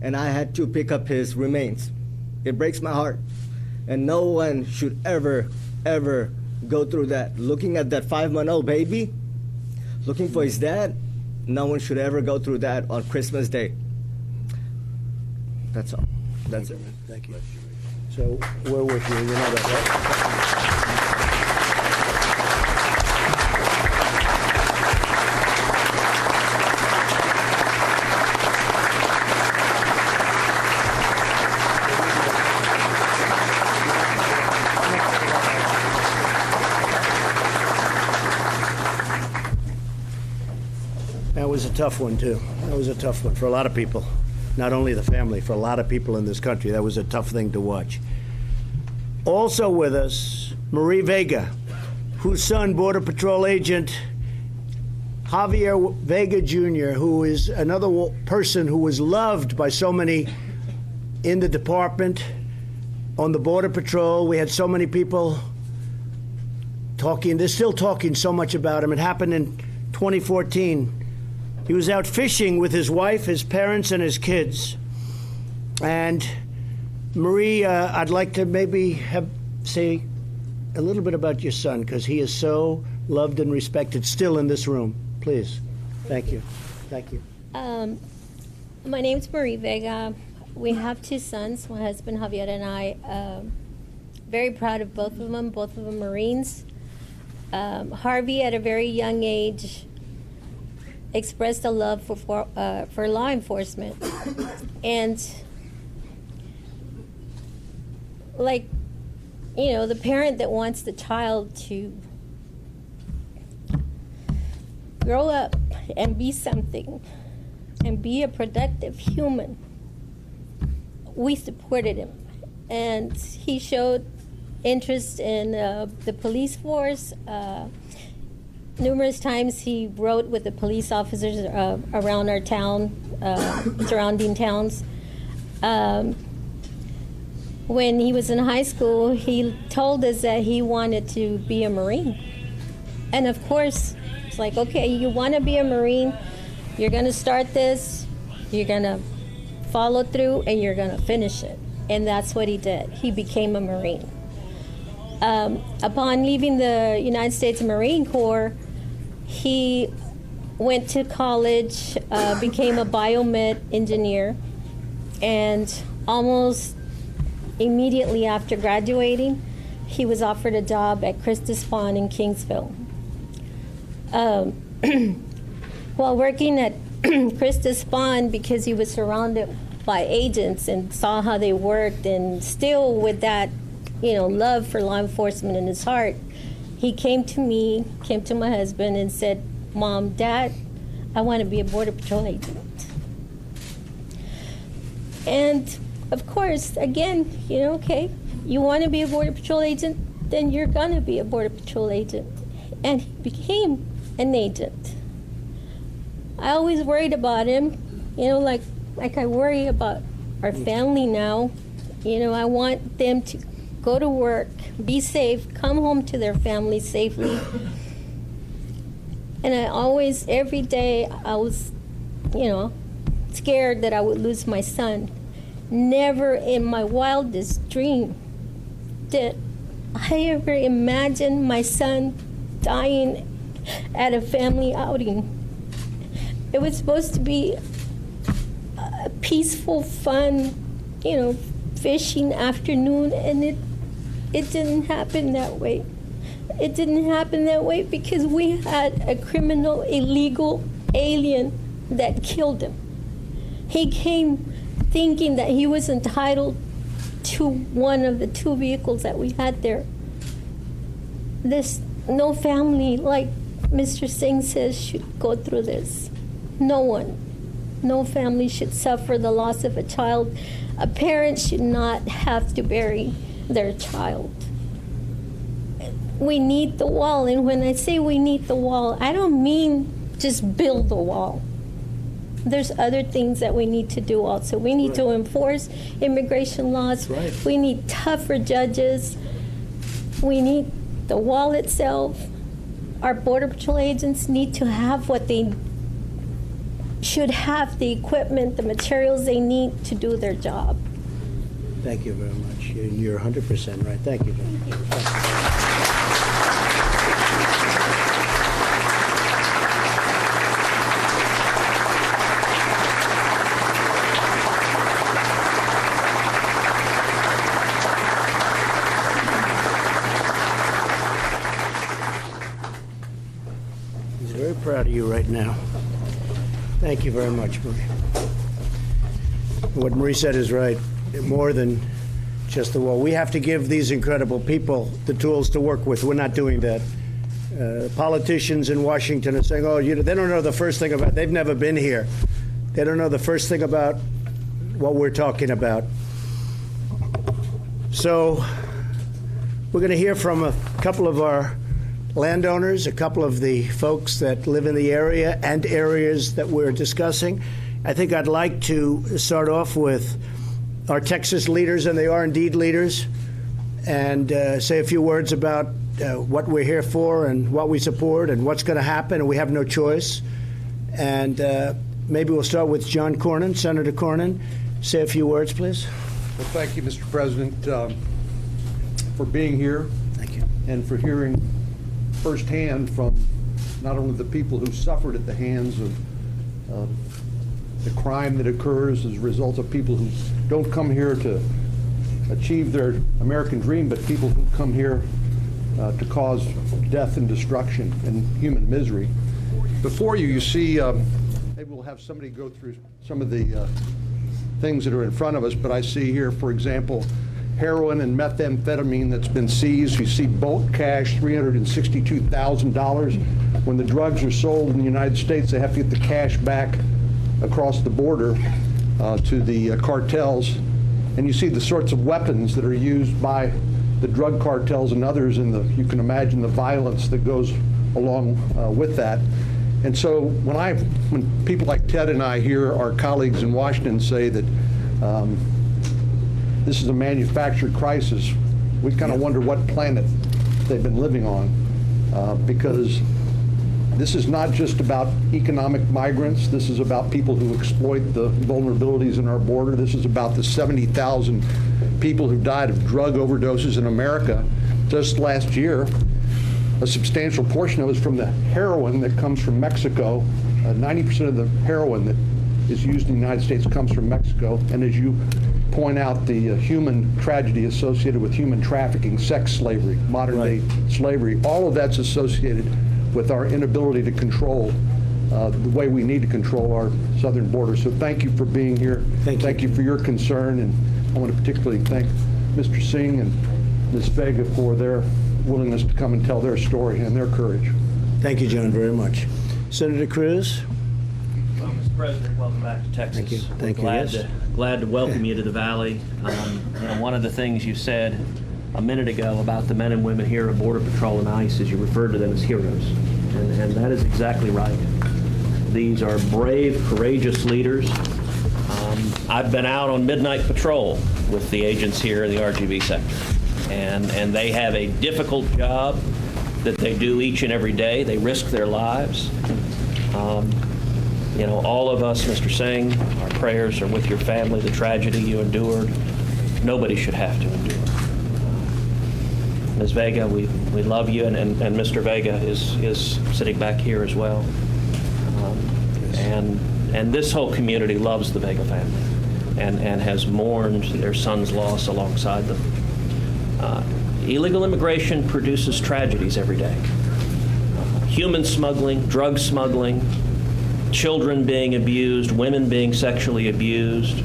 and I had to pick up his remains. It breaks my heart. And no one should ever, ever go through that. Looking at that 5-month-old baby, looking for his dad, no one should ever go through that on Christmas Day. That's all. That's it. Thank you. So we're with you. You know that, right? That was a tough one, too. That was a tough one for a lot of people. Not only the family, for a lot of people in this country. That was a tough thing to watch. Also with us, Marie Vega, whose son, Border Patrol agent Javier Vega Jr., who is another person who was loved by so many in the department, on the Border Patrol. We had so many people talking. They're still talking so much about him. It happened in 2014. He was out fishing with his wife, his parents, and his kids. And Marie, I'd like to maybe say a little bit about your son, because he is so loved and respected still in this room. Please. Thank you. Thank you. My name's Marie Vega. We have 2 sons, my husband Javier and I. Very proud of both of them Marines. Harvey, at a very young age, expressed a love for law enforcement. And like, you know, the parent that wants the child to grow up and be something and be a productive human, we supported him. And he showed interest in the police force. Numerous times he rode with the police officers around our town, surrounding towns. When he was in high school, he told us that he wanted to be a Marine. And of course, it's like, okay, you want to be a Marine, you're going to start this, you're going to follow through, and you're going to finish it. And that's what he did. He became a Marine. Upon leaving the United States Marine Corps, he went to college, became a biomed engineer, and almost immediately after graduating, he was offered a job at Christus Pond in Kingsville. While working at Krista spawned because he was surrounded by agents and saw how they worked, and still with that, love for law enforcement in his heart, he came to me, came to my husband and said, Mom, Dad, I want to be a Border Patrol agent. And of course, again, okay, you want to be a Border Patrol agent, then you're going to be a Border Patrol agent. And he became an agent. I always worried about him, like I worry about our family now. I want them to go to work, be safe, come home to their family safely. And I always, every day, I was, scared that I would lose my son. Never in my wildest dream did I ever imagine my son dying at a family outing. It was supposed to be a peaceful, fun, fishing afternoon, and it didn't happen that way. It didn't happen that way because we had a criminal, illegal alien that killed him. He came thinking that he was entitled to one of the 2 vehicles that we had there. There's no family, like Mr. Singh says, should go through this. No one. No family should suffer the loss of a child. A parent should not have to bury their child. We need the wall, and when I say we need the wall, I don't mean just build the wall. There's other things that we need to do also. We need to enforce immigration laws. We need tougher judges. We need the wall itself. Our Border Patrol agents need to have what they should have, the equipment, the materials they need to do their job. Thank you very much. You're 100% right. Thank you. He's very proud of you right now. Thank you very much, Marie. What Marie said is right. More than just the wall. We have to give these incredible people the tools to work with. We're not doing that. Politicians in Washington are saying, oh, they don't know the first thing about, they've never been here. They don't know the first thing about what we're talking about. So we're going to hear from a couple of our landowners, a couple of the folks that live in the area and areas that we're discussing. I think I'd like to start off with our Texas leaders, and they are indeed leaders, and say a few words about what we're here for and what we support and what's going to happen, and we have no choice. And maybe we'll start with John Cornyn. Senator Cornyn, say a few words, please. Well, thank you, Mr. President, for being here. Thank you. And for hearing firsthand from not only the people who suffered at the hands of the crime that occurs as a result of people who don't come here to achieve their American dream, but people who come here to cause death and destruction and human misery. Before you see, maybe we'll have somebody go through some of the things that are in front of us, but I see here, for example, heroin and methamphetamine that's been seized. You see bulk cash, $362,000. When the drugs are sold in the United States, they have to get the cash back across the border to the cartels. And you see the sorts of weapons that are used by the drug cartels and others, and you can imagine the violence that goes along with that. And so when people like Ted and I hear our colleagues in Washington say that this is a manufactured crisis, we kind of wonder what planet they've been living on, because this is not just about economic migrants. This is about people who exploit the vulnerabilities in our border. This is about the 70,000 people who died of drug overdoses in America just last year. A substantial portion of it is from the heroin that comes from Mexico. 90% of the heroin that is used in the United States comes from Mexico. And as you point out, the human tragedy associated with human trafficking, sex slavery, modern day slavery, all of that's associated with our inability to control the way we need to control our southern border. So thank you for being here. Thank you for your concern, and I want to particularly thank Mr. Singh and Ms. Vega for their willingness to come and tell their story and their courage. Thank you, John, very much. Senator Cruz? Well, Mr. President, welcome back to Texas. Thank you. Thank you. Glad to welcome you to the Valley. One of the things you said a minute ago about the men and women here at Border Patrol and ICE is you referred to them as heroes, and that is exactly right. These are brave, courageous leaders. I've been out on midnight patrol with the agents here in the RGB sector, and they have a difficult job that they do each and every day. They risk their lives. All of us, Mr. Singh, our prayers are with your family, the tragedy you endured. Nobody should have to endure. Ms. Vega, we love you, and Mr. Vega is sitting back here as well. And this whole community loves the Vega family and has mourned their son's loss alongside them. Illegal immigration produces tragedies every day. Human smuggling, drug smuggling, children being abused, women being sexually abused,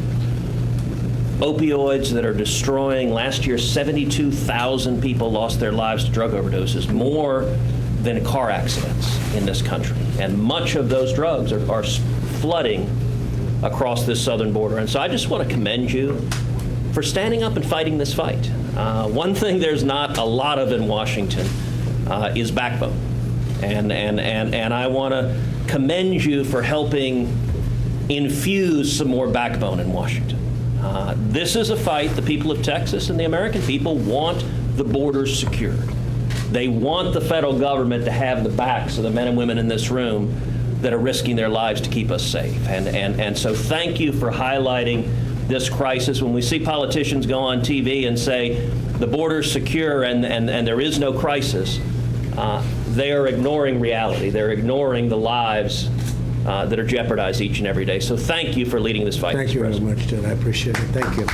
opioids that are destroying. Last year, 72,000 people lost their lives to drug overdoses, more than car accidents in this country. And much of those drugs are flooding across this southern border. And so I just want to commend you for standing up and fighting this fight. One thing there's not a lot of in Washington is backbone. And I want to commend you for helping infuse some more backbone in Washington. This is a fight the people of Texas and the American people want the borders secured. They want the federal government to have the backs of the men and women in this room that are risking their lives to keep us safe. And so thank you for highlighting this crisis. When we see politicians go on TV and say the border's secure and there is no crisis, they are ignoring reality. They're ignoring the lives that are jeopardized each and every day. So thank you for leading this fight. Thank you very much, Ted. I appreciate it. Thank you.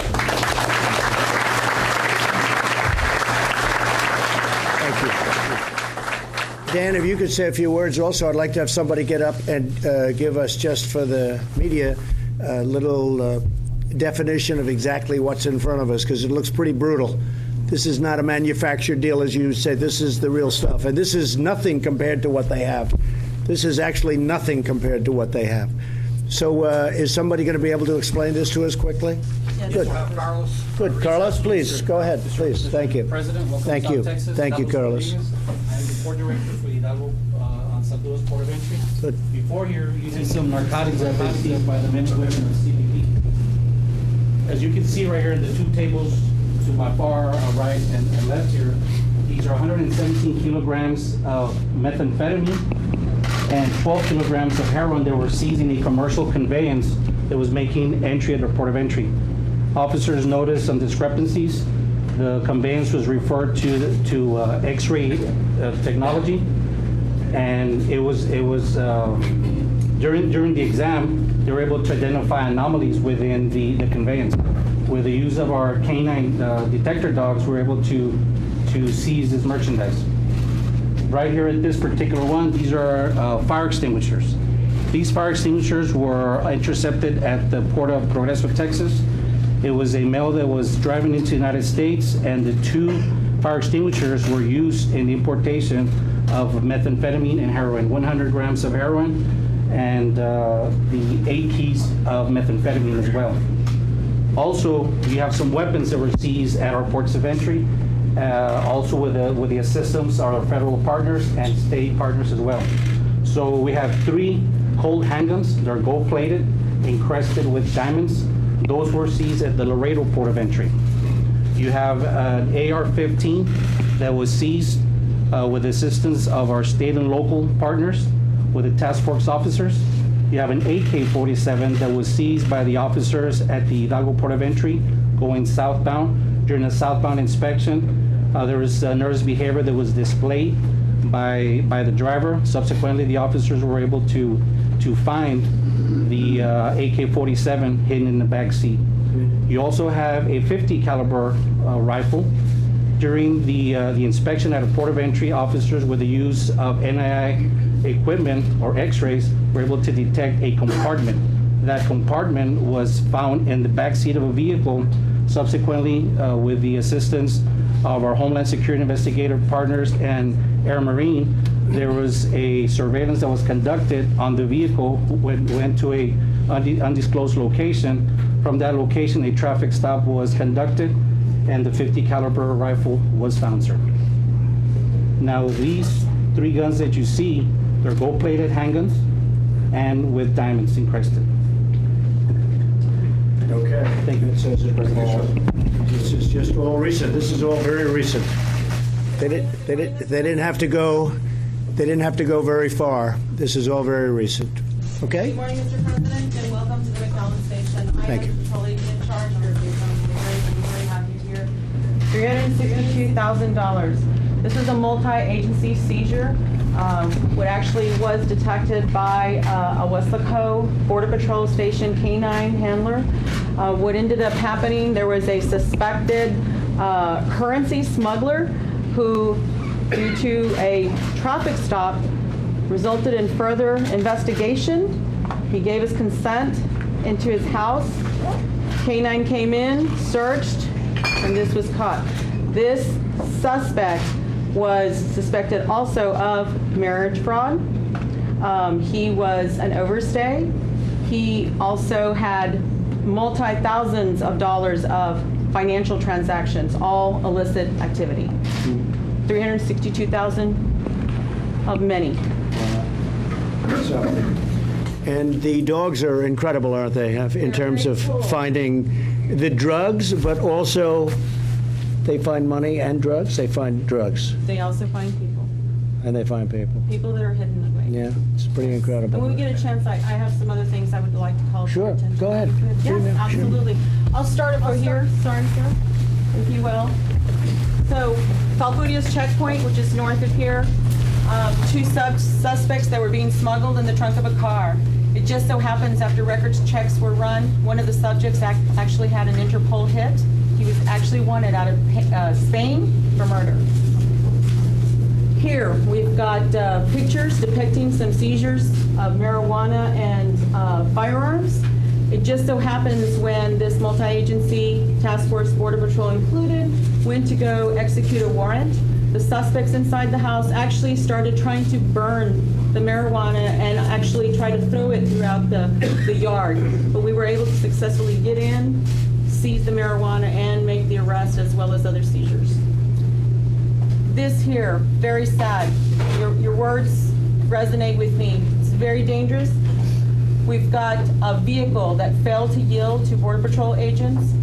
Thank you. Dan, if you could say a few words also, I'd like to have somebody get up and give us, just for the media, a little definition of exactly what's in front of us, because it looks pretty brutal. This is not a manufactured deal, as you say. This is the real stuff. And this is nothing compared to what they have. This is actually nothing compared to what they have. So is somebody going to be able to explain this to us quickly? Yes. Good. Carlos. Good. Carlos, please, go ahead. Please. Thank you. President, welcome Thank to you. South Texas. Thank you, Carlos. I'm the port director for Hidalgo on Santos Port of Entry. Good. Before here, you see some narcotics that are seized by the men and women of CBP. As you can see right here in the two tables to my far right and left here, these are 117 kilograms of methamphetamine and 12 kilograms of heroin that were seized in a commercial conveyance that was making entry at the port of entry. Officers noticed some discrepancies. The conveyance was referred to X-ray technology, and it was during the exam they were able to identify anomalies within the conveyance. With the use of our canine detector dogs, we were able to seize this merchandise. Right here at this particular one, these are fire extinguishers. These fire extinguishers were intercepted at the port of Progreso, Texas. It was a male that was driving into the United States, and the two fire extinguishers were used in the importation of methamphetamine and heroin, 100 grams of heroin and the 8 keys of methamphetamine as well. Also, we have some weapons that were seized at our ports of entry, also with the assistance of our federal partners and state partners as well. So we have 3 Colt handguns. They're gold-plated, encrusted with diamonds. Those were seized at the Laredo port of entry. You have an AR-15 that was seized with the assistance of our state and local partners with the task force officers. You have an AK-47 that was seized by the officers at the Hidalgo port of entry going southbound. During a southbound inspection, there was nervous behavior that was displayed by the driver. Subsequently, the officers were able to find the AK-47 hidden in the back seat. You also have a 50 caliber rifle. During the inspection at a port of entry, officers with the use of NII equipment or x-rays, we're able to detect a compartment. That compartment was found in the back seat of a vehicle. Subsequently, with the assistance of our Homeland Security investigator partners and Air Marine, there was a surveillance that was conducted on the vehicle, went to a undisclosed location. From that location, a traffic stop was conducted, and the .50 caliber rifle was found, sir. Now, these 3 guns that you see, they're gold-plated handguns and with diamonds encrusted. Okay. Thank you. It says it all. This is just all recent. This is all very recent. They didn't have to go. They didn't have to go very far. This is all very recent. Okay. Good morning, Mr. President, and welcome to the McAllen station. Thank you. I am the patrol agent in charge of your very happy here. $362,000. This is a multi-agency seizure. What actually was detected by a Weslaco Border Patrol Station K-9 handler. What ended up happening, there was a suspected currency smuggler who, due to a traffic stop, resulted in further investigation. He gave his consent into his house. K-9 came in, searched, and this was caught. This suspect was suspected also of marriage fraud. He was an overstay. He also had multi-thousands of dollars of financial transactions, all illicit activity. 362,000 of many. So, and the dogs are incredible, aren't they, in terms of finding the drugs, but also they find money and drugs? They find drugs. They also find people. And they find people. People that are hidden away. Yeah, it's pretty incredible. And when we get a chance, I have some other things I would like to call Sure, attention. go ahead. Yes, Sure. absolutely. I'll start over here. Sorry, sir, if you will. So, Falfurrias checkpoint, which is north of here. 2 suspects that were being smuggled in the trunk of a car. It just so happens after records checks were run, one of the subjects actually had an Interpol hit. He was actually wanted out of Spain for murder. Here we've got pictures depicting some seizures of marijuana and firearms. It just so happens when this multi-agency task force, Border Patrol included, went to go execute a warrant, the suspects inside the house actually started trying to burn the marijuana and actually try to throw it throughout the yard. But we were able to successfully get in, seize the marijuana, and make the arrest as well as other seizures. This here, very sad. Your words resonate with me. It's very dangerous. We've got a vehicle that failed to yield to Border Patrol agents.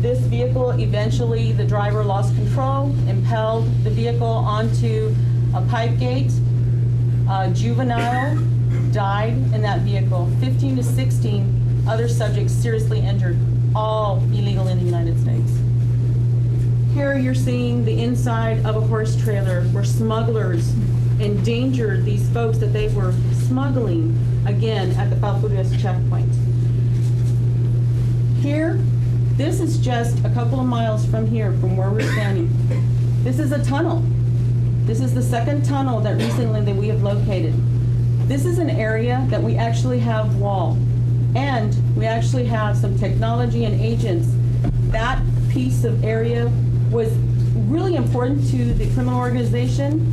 This vehicle, eventually the driver lost control, impelled the vehicle onto a pipe gate. A juvenile died in that vehicle. 15 to 16 other subjects seriously injured, all illegal in the United States. Here you're seeing the inside of a horse trailer where smugglers endangered these folks that they were smuggling, again, at the Falfurrias checkpoint. Here, this is just a couple of miles from here, from where we're standing. This is a tunnel. This is the second tunnel that recently that we have located. This is an area that we actually have wall, and we actually have some technology and agents. That piece of area was really important to the criminal organization.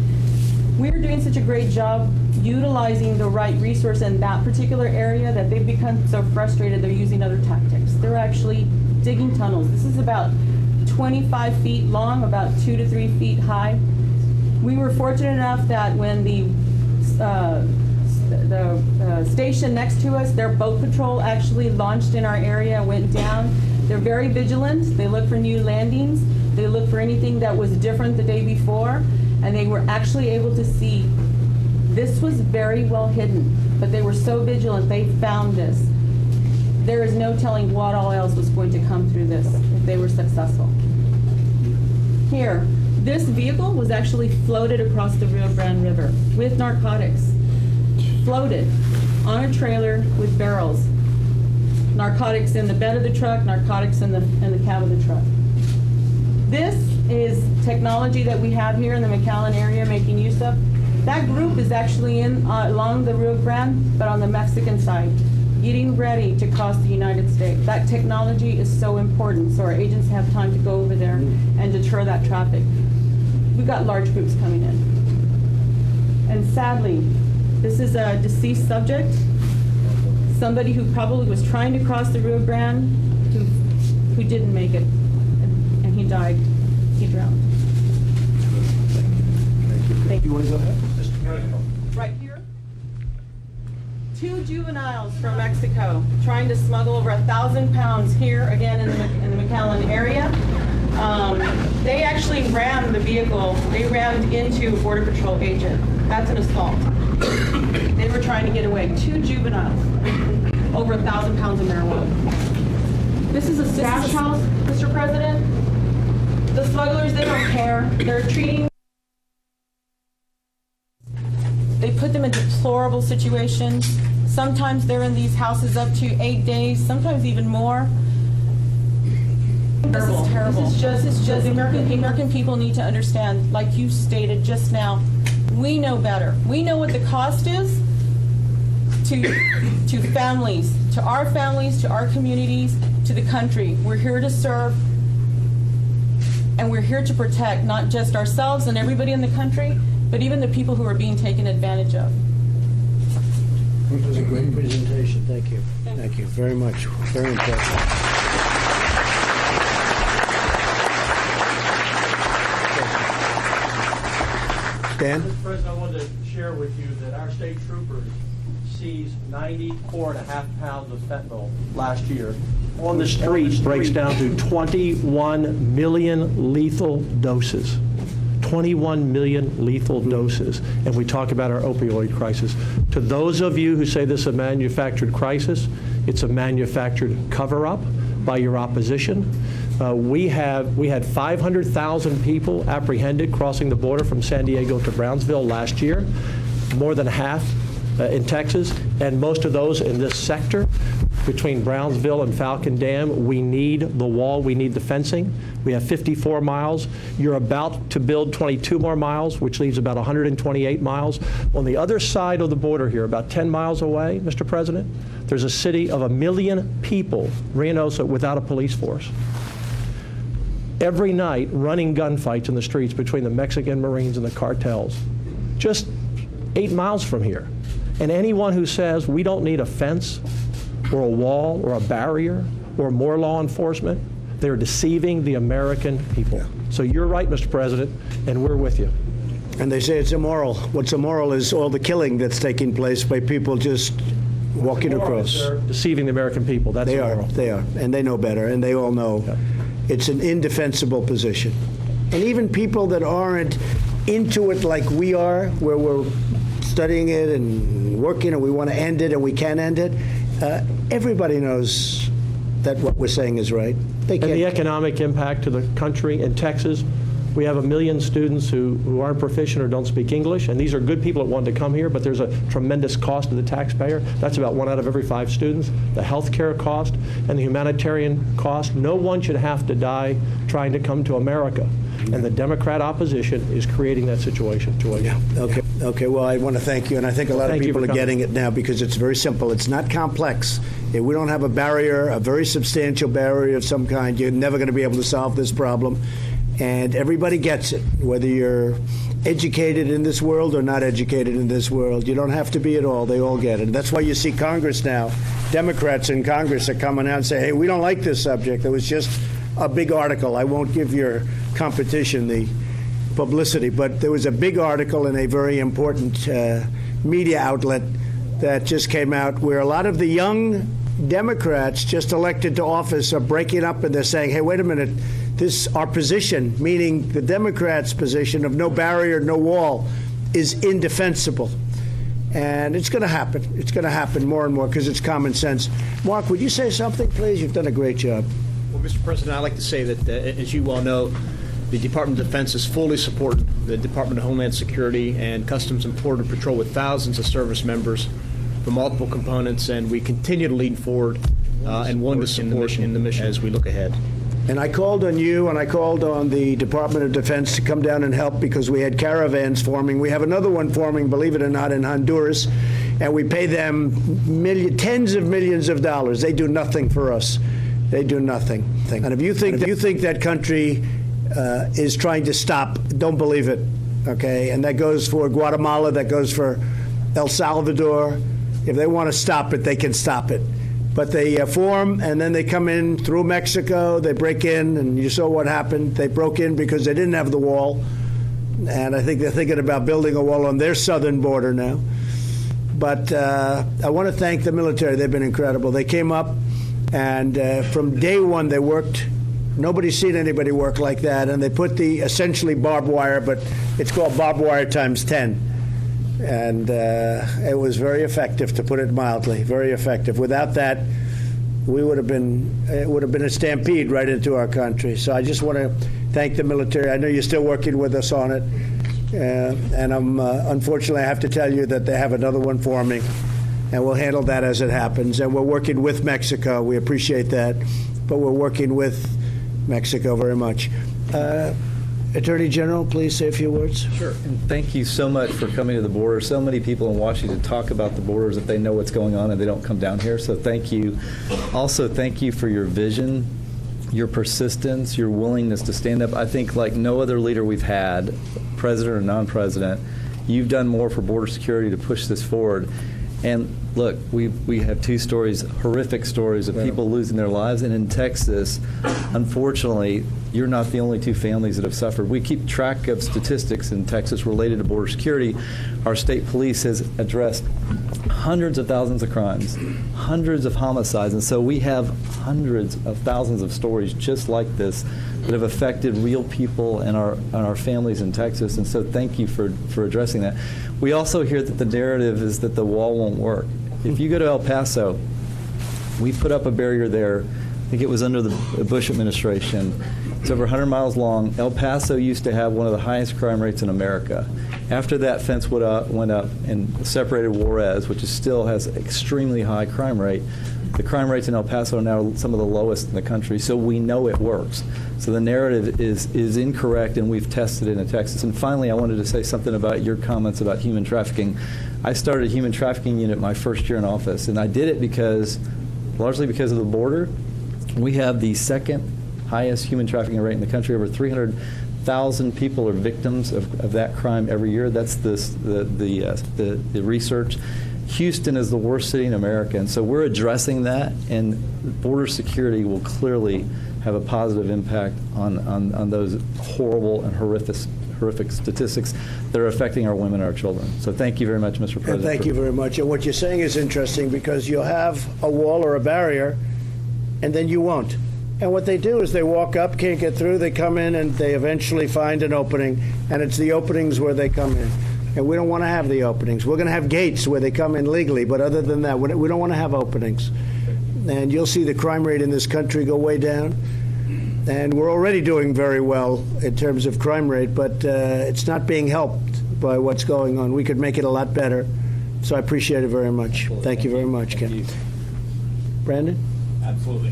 We're doing such a great job utilizing the right resource in that particular area that they've become so frustrated they're using other tactics. They're actually digging tunnels. This is about 25 feet long, about 2 to 3 feet high. We were fortunate enough that when the station next to us, their boat patrol actually launched in our area, went down. They're very vigilant. They look for new landings. They look for anything that was different the day before, and they were actually able to see. This was very well hidden, but they were so vigilant, they found this. There is no telling what all else was going to come through this if they were successful. Here, this vehicle was actually floated across the Rio Grande River with narcotics. Floated on a trailer with barrels. Narcotics in the bed of the truck, narcotics in the cab of the truck. This is technology that we have here in the McAllen area making use of. That group is actually in along the Rio Grande, but on the Mexican side, getting ready to cross the United States. That technology is so important, so our agents have time to go over there and deter that traffic. We've got large groups coming in. And sadly, this is a deceased subject, somebody who probably was trying to cross the Rio Grande, who didn't make it, and he died. He drowned. Thank you. You want to go ahead? Right here. 2 juveniles from Mexico trying to smuggle over 1,000 pounds here again in the McAllen area. They actually rammed the vehicle. They rammed into a Border Patrol agent. That's an assault. They were trying to get away. 2 juveniles, over 1,000 pounds of marijuana. This is a stash house, Mr. President. The smugglers, they don't care. They're treating. They put them in deplorable situations. Sometimes they're in these houses up to 8 days, sometimes even more. This is terrible. This is just the American people need to understand, like you stated just now, we know better. We know what the cost is to families, to our communities, to the country. We're here to serve, and we're here to protect not just ourselves and everybody in the country, but even the people who are being taken advantage of. It was a great presentation. Thank you. Thank you very much. Very impressive. Dan? Mr. President, I wanted to share with you that our state troopers seized 94.5 pounds of fentanyl last year. On the streets breaks down to 21 million lethal doses. 21 million lethal doses, and we talk about our opioid crisis. To those of you who say this is a manufactured crisis, it's a manufactured cover-up by your opposition. We had 500,000 people apprehended crossing the border from San Diego to Brownsville last year, more than half in Texas, and most of those in this sector. Between Brownsville and Falcon Dam, we need the wall, we need the fencing. We have 54 miles. You're about to build 22 more miles, which leaves about 128 miles. On the other side of the border here, about 10 miles away, Mr. President, there's a city of 1 million people, Reynosa, without a police force. Every night, running gunfights in the streets between the Mexican Marines and the cartels, just 8 miles from here. And anyone who says we don't need a fence or a wall or a barrier or more law enforcement, they're deceiving the American people. Yeah. So you're right, Mr. President, and we're with you. And they say it's immoral. What's immoral is all the killing that's taking place by people just walking across. They're deceiving the American people. That's immoral. They are, and they know better, and they all know. Yeah. It's an indefensible position. And even people that aren't into it like we are, where we're studying it and working and we want to end it and we can end it, everybody knows that what we're saying is right. And the economic impact to the country in Texas, we have 1 million students who aren't proficient or don't speak English, and these are good people that want to come here, but there's a tremendous cost to the taxpayer. That's about 1 out of every 5 students. The health care cost and the humanitarian cost. No one should have to die trying to come to America. And the Democrat opposition is creating that situation. Yeah. Okay. Okay. Well, I want to thank you, and I think a lot of people are getting it now because it's very simple. It's not complex. If we don't have a barrier, a very substantial barrier of some kind, you're never going to be able to solve this problem. And everybody gets it, whether you're educated in this world or not educated in this world. You don't have to be at all. They all get it. And that's why you see Congress now. Democrats in Congress are coming out and say, hey, we don't like this subject. There was just a big article. I won't give your competition the publicity, but there was a big article in a very important media outlet that just came out where a lot of the young Democrats just elected to office are breaking up and they're saying, hey, wait a minute, our position, meaning the Democrats' position of no barrier, no wall, is indefensible. And it's going to happen. It's going to happen more and more because it's common sense. Mark, would you say something, please? You've done a great job. Well, Mr. President, I'd like to say that, as you well know, the Department of Defense is fully supported the Department of Homeland Security and Customs and Border Patrol with thousands of service members from multiple components, and we continue to lean forward and want to support in the mission as we look ahead. And I called on you and I called on the Department of Defense to come down and help because we had caravans forming. We have another one forming, believe it or not, in Honduras, and we pay them tens of millions of dollars. They do nothing for us. They do nothing. And if you think that country is trying to stop, don't believe it, okay? And that goes for Guatemala, that goes for El Salvador. If they want to stop it, they can stop it. But they form, and then they come in through Mexico, they break in, and you saw what happened. They broke in because they didn't have the wall, and I think they're thinking about building a wall on their southern border now. But I want to thank the military. They've been incredible. They came up, and from day one they worked. Nobody's seen anybody work like that, and they put the essentially barbed wire, but it's called barbed wire times 10. And it was very effective, to put it mildly, very effective. Without that, it would have been a stampede right into our country. So I just want to thank the military. I know you're still working with us on it. And unfortunately, I have to tell you that they have another one forming, and we'll handle that as it happens. And we're working with Mexico. We appreciate that, but we're working with Mexico very much. Attorney General, please say a few words. Sure. And thank you so much for coming to the border. So many people in Washington talk about the borders if they know what's going on and they don't come down here. So thank you. Also, thank you for your vision, your persistence, your willingness to stand up. I think like no other leader we've had, president or non-president, you've done more for border security to push this forward. And look, we have two stories, horrific stories of people losing their lives. And in Texas, unfortunately, you're not the only two families that have suffered. We keep track of statistics in Texas related to border security. Our state police has addressed hundreds of thousands of crimes, hundreds of homicides. And so we have hundreds of thousands of stories just like this that have affected real people and our families in Texas. And so thank you for addressing that. We also hear that the narrative is that the wall won't work. If you go to El Paso, we put up a barrier there. I think it was under the Bush administration. It's over 100 miles long. El Paso used to have one of the highest crime rates in America. After that fence went up and separated Juarez, which still has extremely high crime rate, the crime rates in El Paso are now some of the lowest in the country, so we know it works. So the narrative is incorrect, and we've tested it in Texas. And finally, I wanted to say something about your comments about human trafficking. I started a human trafficking unit my first year in office, and I did it largely because of the border. We have the second highest human trafficking rate in the country. Over 300,000 people are victims of that crime every year. That's the research. Houston is the worst city in America, and so we're addressing that, and border security will clearly have a positive impact on those horrible and horrific statistics that are affecting our women and our children. So thank you very much, Mr. President. And thank you very much. And what you're saying is interesting because you'll have a wall or a barrier, and then you won't. And what they do is they walk up, can't get through, they come in, and they eventually find an opening, and it's the openings where they come in. And we don't want to have the openings. We're going to have gates where they come in legally, but other than that, we don't want to have openings. And you'll see the crime rate in this country go way down. And we're already doing very well in terms of crime rate, but it's not being helped by what's going on. We could make it a lot better. So I appreciate it very much. Thank you very much, Ken. Brandon? Absolutely.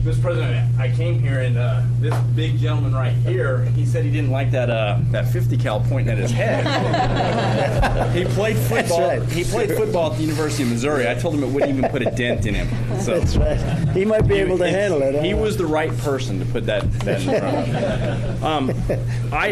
Mr. President, I came here and this big gentleman right here, he said he didn't like that 50 cal pointing at his head. He played football. That's right. He played football at the University of Missouri. I told him it wouldn't even put a dent in him. So that's right. He might be able to handle it. He was the right person to put that in front of him. I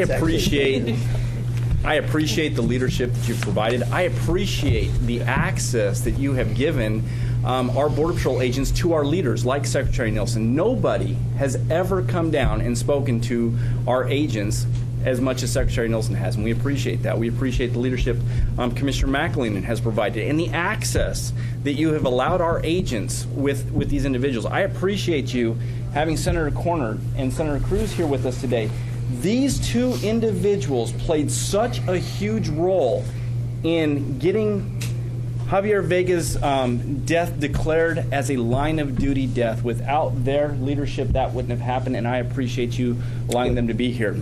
appreciate the leadership that you've provided. I appreciate the access that you have given our Border Patrol agents to our leaders, like Secretary Nelson. Nobody has ever come down and spoken to our agents as much as Secretary Nelson has, and we appreciate that. We appreciate the leadership Commissioner McAllen has provided, and the access that you have allowed our agents with these individuals. I appreciate you having Senator Corner and Senator Cruz here with us today. These two individuals played such a huge role in getting Javier Vega's death declared as a line of duty death. Without their leadership, that wouldn't have happened, and I appreciate you allowing them to be here.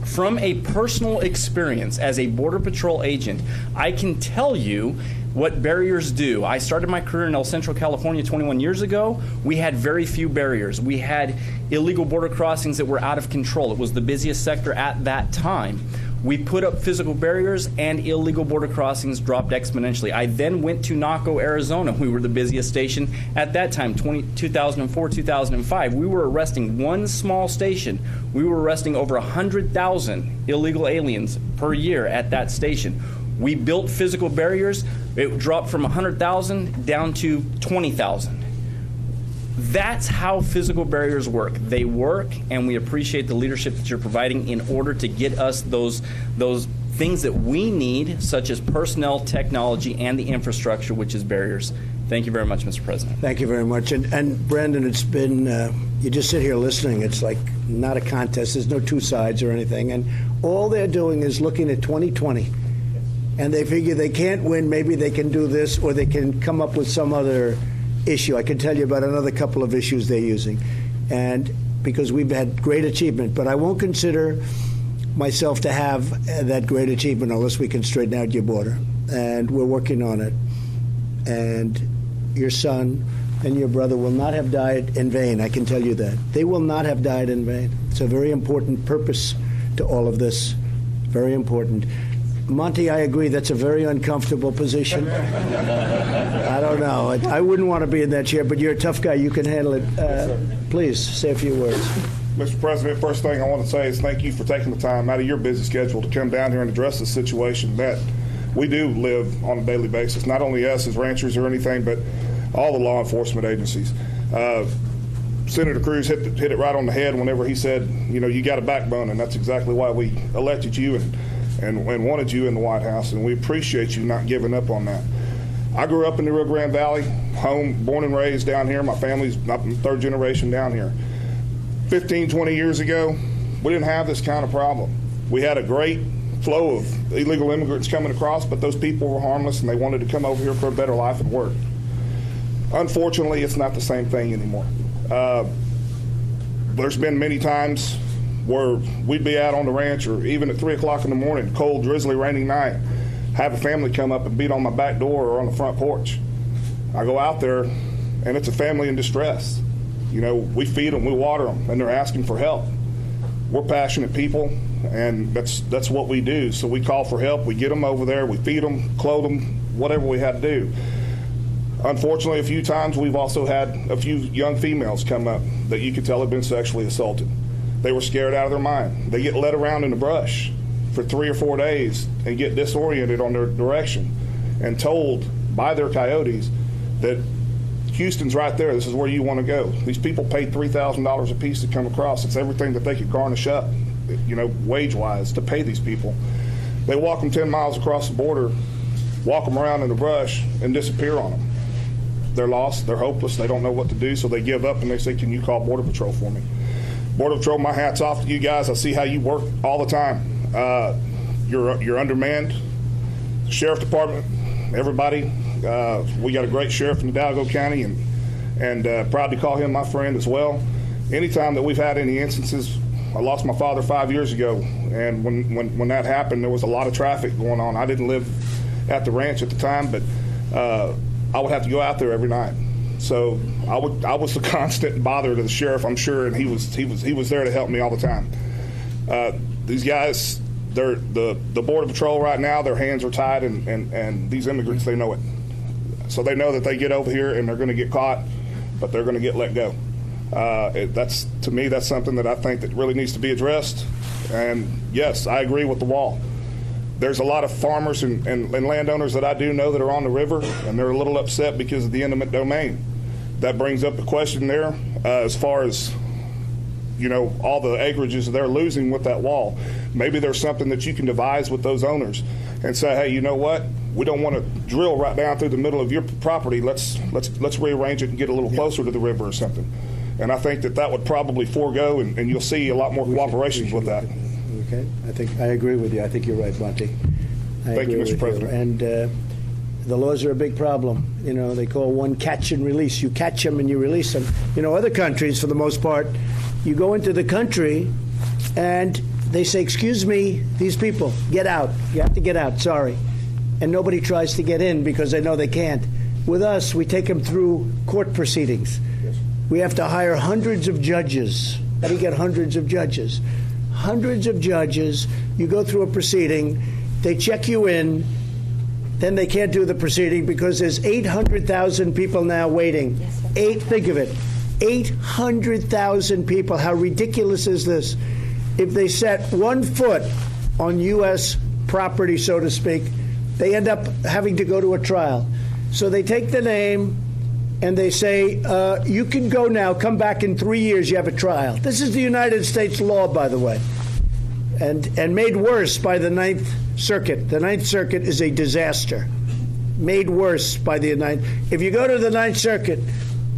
From a personal experience as a Border Patrol agent, I can tell you what barriers do. I started my career in El Centro, California 21 years ago. We had very few barriers. We had illegal border crossings that were out of control. It was the busiest sector at that time. We put up physical barriers and illegal border crossings dropped exponentially. I then went to Naco, Arizona. We were the busiest station at that time, 2004, 2005. We were arresting one small station. We were arresting over 100,000 illegal aliens per year at that station. We built physical barriers. It dropped from 100,000 down to 20,000. That's how physical barriers work. They work, and we appreciate the leadership that you're providing in order to get us those things that we need, such as personnel, technology, and the infrastructure, which is barriers. Thank you very much, Mr. President. Thank you very much. And Brandon, it's been, you just sit here listening. It's like not a contest. There's no two sides or anything. And all they're doing is looking at 2020. And they figure they can't win. Maybe they can do this, or they can come up with some other issue. I can tell you about another couple of issues they're using, and because we've had great achievement, but I won't consider myself to have that great achievement unless we can straighten out your border, and we're working on it. And your son and your brother will not have died in vain. I can tell you that. They will not have died in vain. It's a very important purpose to all of this. Very important. Monty, I agree, that's a very uncomfortable position. I don't know. I wouldn't want to be in that chair, but you're a tough guy. You can handle it. Please, say a few words. Mr. President, first thing I want to say is thank you for taking the time out of your busy schedule to come down here and address the situation that we do live on a daily basis. Not only us as ranchers or anything, but all the law enforcement agencies. Senator Cruz hit it right on the head whenever he said, you got a backbone, and that's exactly why we elected you and wanted you in the White House, and we appreciate you not giving up on that. I grew up in the Rio Grande Valley, born and raised down here. My family's third generation down here. 15, 20 years ago, we didn't have this kind of problem. We had a great flow of illegal immigrants coming across, but those people were harmless, and they wanted to come over here for a better life and work. Unfortunately, it's not the same thing anymore. There's been many times where we'd be out on the ranch, or even at 3 o'clock in the morning, cold, drizzly, rainy night, have a family come up and beat on my back door or on the front porch. I go out there, and it's a family in distress. We feed them, we water them, and they're asking for help. We're passionate people, and that's what we do. So we call for help, we get them over there, we feed them, clothe them, whatever we had to do. Unfortunately, a few times we've also had a few young females come up that you could tell had been sexually assaulted. They were scared out of their mind. They get led around in the brush for 3 or 4 days and get disoriented on their direction and told by their coyotes that Houston's right there. This is where you want to go. These people paid $3,000 a piece to come across. It's everything that they could garnish up, wage-wise, to pay these people. They walk them 10 miles across the border, walk them around in the brush, and disappear on them. They're lost. They're hopeless. They don't know what to do, so they give up, and they say, can you call Border Patrol for me? Border Patrol, my hat's off to you guys. I see how you work all the time. You're undermanned. Sheriff Department, everybody. We got a great sheriff in Hidalgo County, and proud to call him my friend as well. Anytime that we've had any instances, I lost my father 5 years ago, and when that happened, there was a lot of traffic going on. I didn't live at the ranch at the time, but I would have to go out there every night. So I was the constant bother to the sheriff, I'm sure, and he was there to help me all the time. These guys, the Border Patrol right now, their hands are tied, and these immigrants, they know it. So they know that they get over here and they're going to get caught, but they're going to get let go. To me, that's something that I think that really needs to be addressed. And yes, I agree with the wall. There's a lot of farmers and landowners that I do know that are on the river, and they're a little upset because of the eminent domain. That brings up the question there as far as, all the acreages they're losing with that wall. Maybe there's something that you can devise with those owners and say, hey, you know what? We don't want to drill right down through the middle of your property. Let's rearrange it and get a little closer to the river or something. And I think that would probably forego, and you'll see a lot more cooperation with that. Okay, I agree with you. I think you're right, Monty. Thank you, Mr. President. And the laws are a big problem. They call one catch and release. You catch them and you release them. Other countries, for the most part, you go into the country and they say, excuse me, these people, get out. You have to get out, sorry. and nobody tries to get in because they know they can't. With us, we take them through court proceedings. We have to hire hundreds of judges. How do you get hundreds of judges? Hundreds of judges. You go through a proceeding, they check you in, then they can't do the proceeding because there's 800,000 people now waiting. Think of it, 800,000 people. How ridiculous is this? If they set 1 foot on U.S. property, so to speak, they end up having to go to a trial. So they take the name and they say, you can go now, come back in 3 years, you have a trial. This is the United States law, by the way, and made worse by the Ninth Circuit. The Ninth Circuit is a disaster, made worse by the Ninth. If you go to the Ninth Circuit,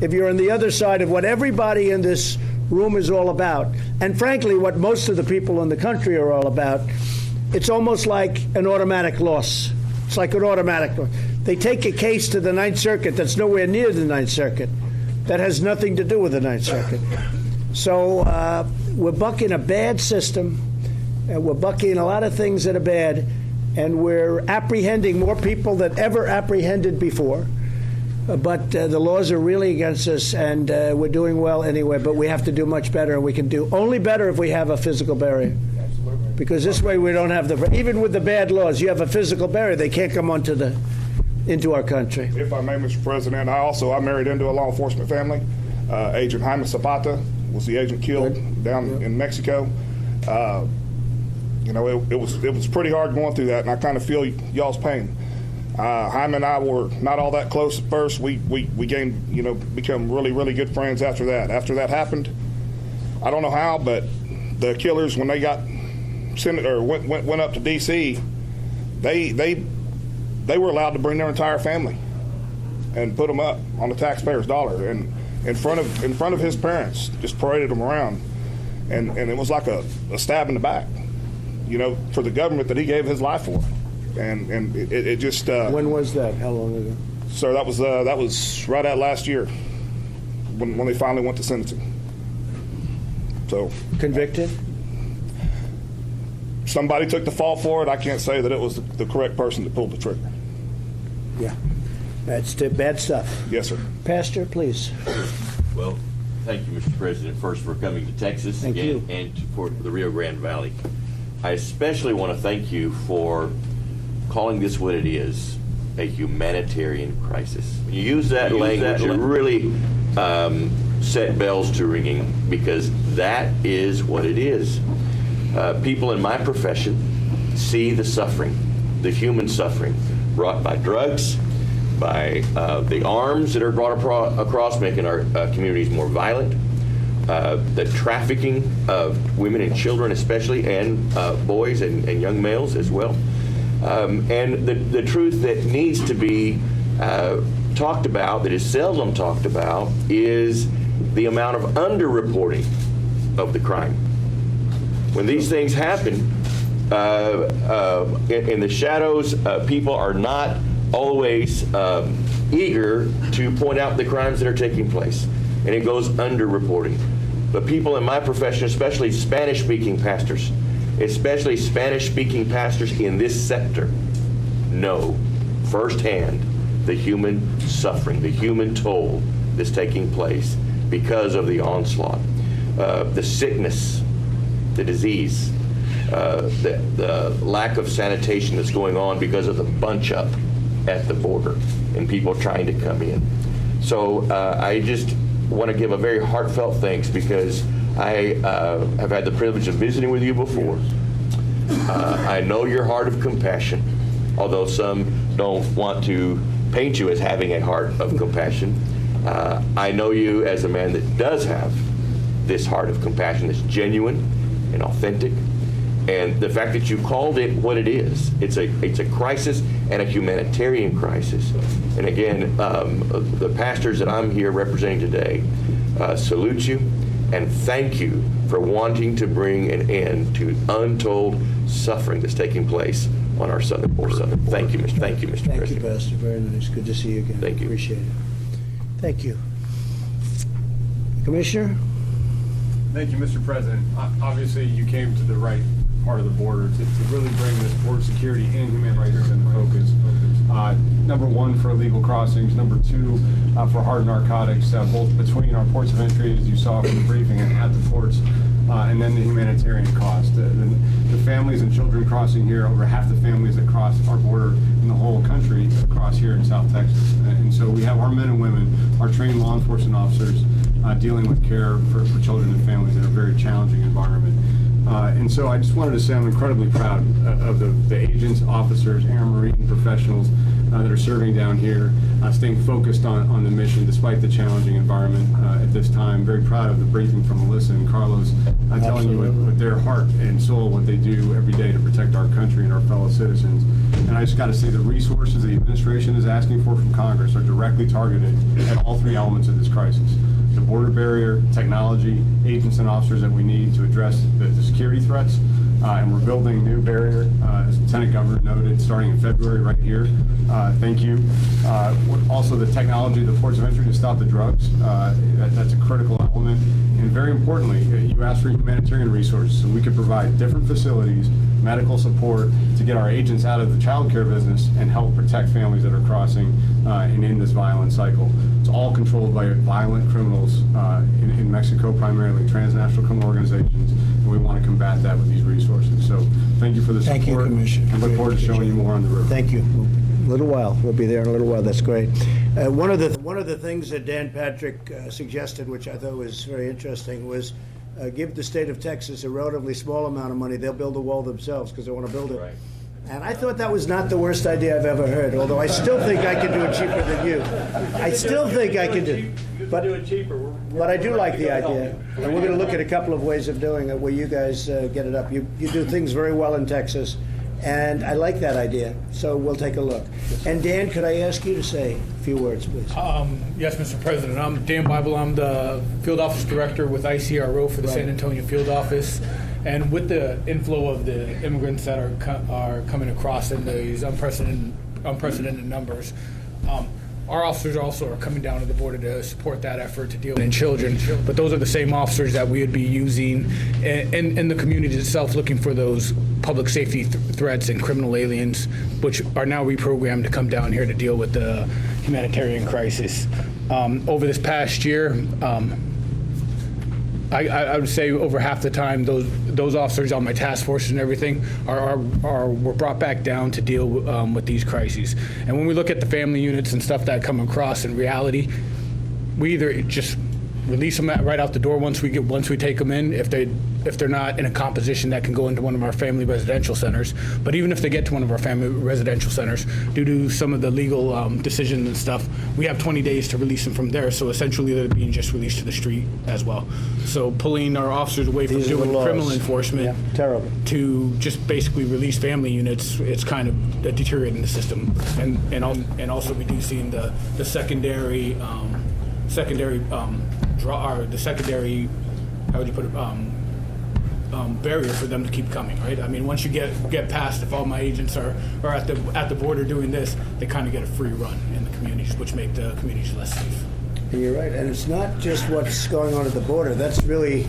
if you're on the other side of what everybody in this room is all about, and frankly, what most of the people in the country are all about, it's almost like an automatic loss. It's like an automatic loss. They take a case to the Ninth Circuit that's nowhere near the Ninth Circuit, that has nothing to do with the Ninth Circuit. So we're bucking a bad system, and we're bucking a lot of things that are bad, and we're apprehending more people than ever apprehended before. But the laws are really against us, and we're doing well anyway, but we have to do much better, and we can do only better if we have a physical barrier. Because this way we don't have even with the bad laws, you have a physical barrier, they can't come into our country. If I may, Mr. President, I married into a law enforcement family. Agent Jaime Zapata was the agent killed down in Mexico. It was pretty hard going through that, and I kind of feel y'all's pain. Jaime and I were not all that close at first. We gained, become really, really good friends after that. After that happened, I don't know how, but the killers, when they got went up to D.C., they were allowed to bring their entire family and put them up on the taxpayer's dollar, and in front of his parents, just paraded them around, and it was like a stab in the back, for the government that he gave his life for, and it just. When was that? How long ago? Sir, that was right at last year, when they finally went to sentencing. So convicted. Somebody took the fall for it. I can't say that it was the correct person that pulled the trigger. Yeah, that's bad stuff. Yes, sir. Pastor, please. Well, thank you, Mr. President, first for coming to Texas and for the Rio Grande Valley. I especially want to thank you for calling this what it is, a humanitarian crisis. When you use that language, it really set bells to ringing, because that is what it is. People in my profession see the suffering, the human suffering brought by drugs, by the arms that are brought across, making our communities more violent, the trafficking of women and children especially, and boys and young males as well. And the truth that needs to be talked about, that is seldom talked about, is the amount of underreporting of the crime. When these things happen, in the shadows, people are not always eager to point out the crimes that are taking place, and it goes underreporting. But people in my profession, especially Spanish-speaking pastors in this sector, know firsthand the human suffering, the human toll that's taking place because of the onslaught, the sickness, the disease, the lack of sanitation that's going on because of the bunch up at the border and people trying to come in. So I just want to give a very heartfelt thanks, because I have had the privilege of visiting with you before. I know your heart of compassion, although some don't want to paint you as having a heart of compassion. I know you as a man that does have this heart of compassion that's genuine and authentic, and the fact that you called it what it is, it's a crisis and a humanitarian crisis. And again, the pastors that I'm here representing today salute you and thank you for wanting to bring an end to untold suffering that's taking place on our southern border. Thank you, Mr. President. Thank you, Pastor. Very nice. Good to see you again. Thank you. Appreciate it. Thank you. Commissioner? Thank you, Mr. President. Obviously, you came to the right part of the border to really bring this border security and human rights into focus. Number one, for illegal crossings. Number two, for hard narcotics, both between our ports of entry, as you saw from the briefing, and at the ports, and then the humanitarian cost. The families and children crossing here, over half the families that cross our border in the whole country cross here in South Texas. And so we have our men and women, our trained law enforcement officers, dealing with care for children and families in a very challenging environment. And so I just wanted to say I'm incredibly proud of the agents, officers, air marine professionals that are serving down here, staying focused on the mission despite the challenging environment at this time. Very proud of the briefing from Melissa and Carlos, telling you with their heart and soul what they do every day to protect our country and our fellow citizens. And I just got to say the resources the administration is asking for from Congress are directly targeted at all three elements of this crisis: the border barrier, technology, agents and officers that we need to address the security threats, and we're building a new barrier, as Lieutenant Governor noted, starting in February right here. Thank you. Also the technology, the ports of entry to stop the drugs, that's a critical element. And very importantly, you asked for humanitarian resources, so we could provide different facilities, medical support to get our agents out of the child care business and help protect families that are crossing and in this violent cycle. It's all controlled by violent criminals in Mexico, primarily transnational criminal organizations, and we want to combat that with these resources. So thank you for the support. Thank you, Commissioner. And look forward to showing you more on the river. Thank you. A little while. We'll be there in a little while. That's great. One of the things that Dan Patrick suggested, which I thought was very interesting, was give the state of Texas a relatively small amount of money. They'll build a wall themselves because they want to build it. Right. And I thought that was not the worst idea I've ever heard, although I still think I can do it cheaper than you. I still think I can do it. But I do like the idea. And we're going to look at a couple of ways of doing it where you guys get it up. You do things very well in Texas, and I like that idea. So we'll take a look. And Dan, could I ask you to say a few words, please? Yes, Mr. President. I'm Dan Bible. I'm the Field Office Director with ICRO for the San Antonio Field Office. And with the inflow of the immigrants that are coming across in these unprecedented numbers, our officers also are coming down to the border to support that effort to deal with children. But those are the same officers that we would be using in the community itself, looking for those public safety threats and criminal aliens, which are now reprogrammed to come down here to deal with the humanitarian crisis. Over this past year, I would say over half the time those officers on my task forces and everything were brought back down to deal with these crises. And when we look at the family units and stuff that come across in reality, we either just release them right out the door once we take them in, if they're not in a composition that can go into one of our family residential centers. But even if they get to one of our family residential centers, due to some of the legal decisions and stuff, we have 20 days to release them from there. So essentially they're being just released to the street as well. So pulling our officers away from doing criminal enforcement to just basically release family units, it's kind of deteriorating the system. And also reducing the secondary how would you put it, barrier for them to keep coming, right? I mean, once you get past, if all my agents are at the border doing this, they kind of get a free run in the communities, which make the communities less safe. And you're right, and it's not just what's going on at the border. That's really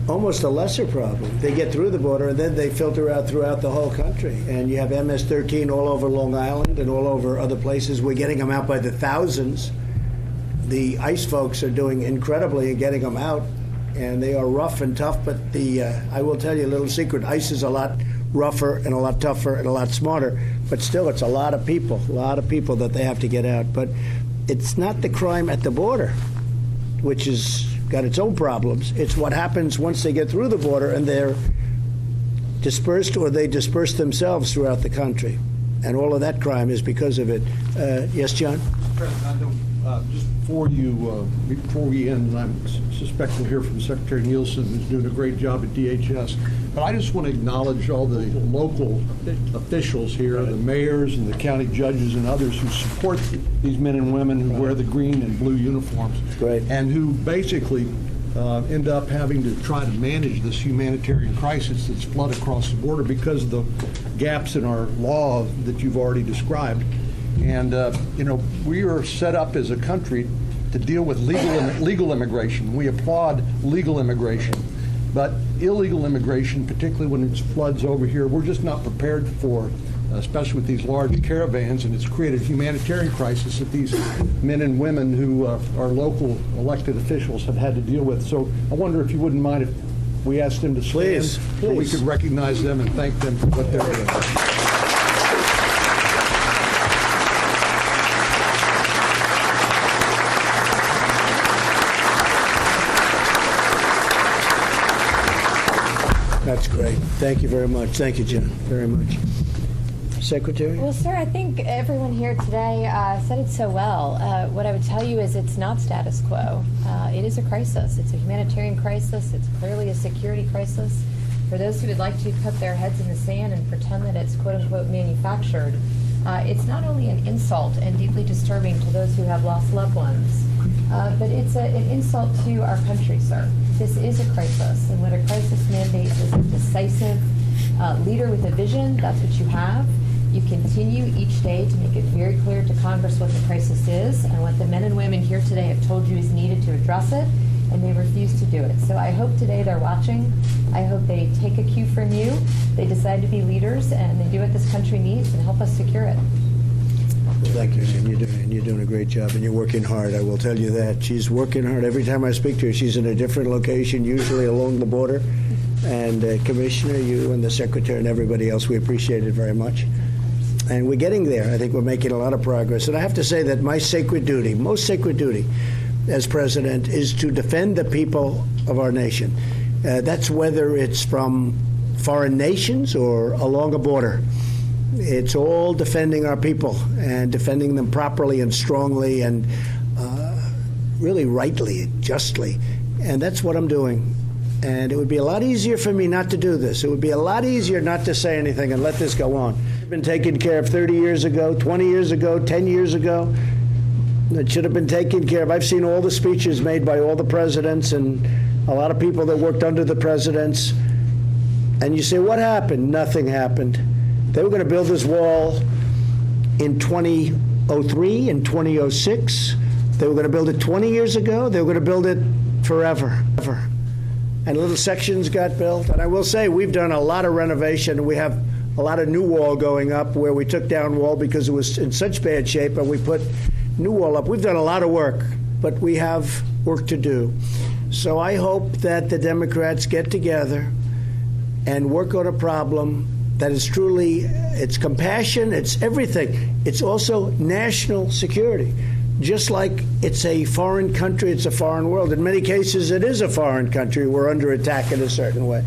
almost a lesser problem. They get through the border and then they filter out throughout the whole country. And you have MS-13 all over Long Island and all over other places. We're getting them out by the thousands. The ICE folks are doing incredibly in getting them out, and they are rough and tough, but I will tell you a little secret. ICE is a lot rougher and a lot tougher and a lot smarter, but still it's a lot of people that they have to get out. But it's not the crime at the border, which has got its own problems. It's what happens once they get through the border and they're dispersed, or they disperse themselves throughout the country. And all of that crime is because of it. Yes, John? President, just before we end, I suspect we'll hear from Secretary Nielsen, who's doing a great job at DHS. But I just want to acknowledge all the local officials here, the mayors and the county judges and others who support these men and women who wear the green and blue uniforms. Right. And who basically end up having to try to manage this humanitarian crisis that's flooded across the border because of the gaps in our law that you've already described. And, we are set up as a country to deal with legal immigration. We applaud legal immigration. But illegal immigration, particularly when it's floods over here, we're just not prepared for, especially with these large caravans, and it's created a humanitarian crisis that these men and women who are local elected officials have had to deal with. So I wonder if you wouldn't mind if we asked them to stand, so we could recognize them and thank them for what they're doing. That's great. Thank you very much. Thank you, Jen, very much. Secretary? Well, sir, I think everyone here today said it so well. What I would tell you is it's not status quo. It is a crisis. It's a humanitarian crisis. It's clearly a security crisis. For those who would like to put their heads in the sand and pretend that it's quote-unquote manufactured, it's not only an insult and deeply disturbing to those who have lost loved ones, but it's an insult to our country, sir. This is a crisis, and what a crisis mandates is a decisive leader with a vision. That's what you have. You continue each day to make it very clear to Congress what the crisis is and what the men and women here today have told you is needed to address it, and they refuse to do it. So I hope today they're watching. I hope they take a cue from you. They decide to be leaders, and they do what this country needs and help us secure it. Thank you, and you're doing a great job, and you're working hard. I will tell you that. She's working hard. Every time I speak to her, she's in a different location, usually along the border. And Commissioner, you and the Secretary and everybody else, we appreciate it very much. And we're getting there. I think we're making a lot of progress. And I have to say that my sacred duty, most sacred duty as president, is to defend the people of our nation. That's whether it's from foreign nations or along a border. It's all defending our people and defending them properly and strongly and really rightly and justly. And that's what I'm doing. And it would be a lot easier for me not to do this. It would be a lot easier not to say anything and let this go on. It's been taken care of 30 years ago, 20 years ago, 10 years ago. It should have been taken care of. I've seen all the speeches made by all the presidents and a lot of people that worked under the presidents. And you say, what happened? Nothing happened. They were going to build this wall in 2003 and 2006. They were going to build it 20 years ago. They were going to build it forever. And little sections got built. And I will say, we've done a lot of renovation. We have a lot of new wall going up where we took down wall because it was in such bad shape, and we put new wall up. We've done a lot of work, but we have work to do. So I hope that the Democrats get together and work on a problem that is truly, it's compassion, it's everything. It's also national security. Just like it's a foreign country, it's a foreign world. In many cases, it is a foreign country. We're under attack in a certain way.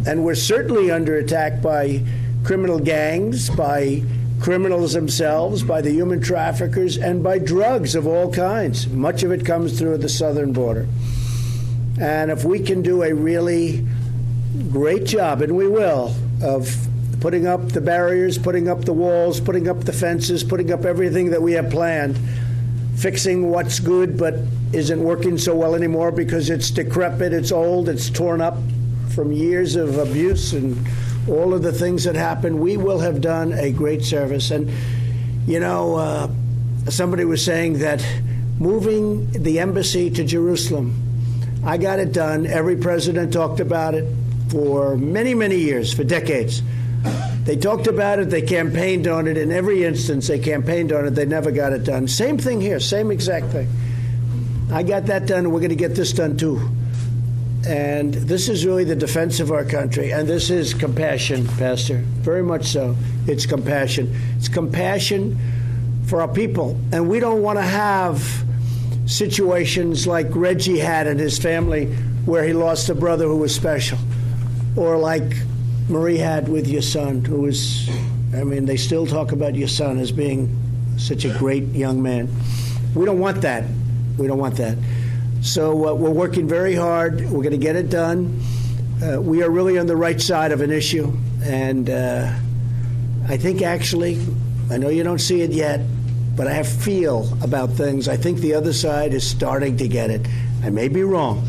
And we're certainly under attack by criminal gangs, by criminals themselves, by the human traffickers, and by drugs of all kinds. Much of it comes through the southern border. And if we can do a really great job, and we will, of putting up the barriers, putting up the walls, putting up the fences, putting up everything that we have planned, fixing what's good but isn't working so well anymore because it's decrepit, it's old, it's torn up from years of abuse and all of the things that happened, we will have done a great service. And, you know, somebody was saying that moving the embassy to Jerusalem, I got it done. Every president talked about it for many, many years, for decades. They talked about it, they campaigned on it. In every instance, they campaigned on it. They never got it done. Same thing here, same exact thing. I got that done, and we're going to get this done, too. And this is really the defense of our country. And this is compassion, Pastor, very much so. It's compassion. It's compassion for our people. And we don't want to have situations like Reggie had in his family where he lost a brother who was special, or like Marie had with your son, who was, I mean, they still talk about your son as being such a great young man. We don't want that. We don't want that. So we're working very hard. We're going to get it done. We are really on the right side of an issue. And I think actually, I know you don't see it yet, but I have feel about things. I think the other side is starting to get it. I may be wrong,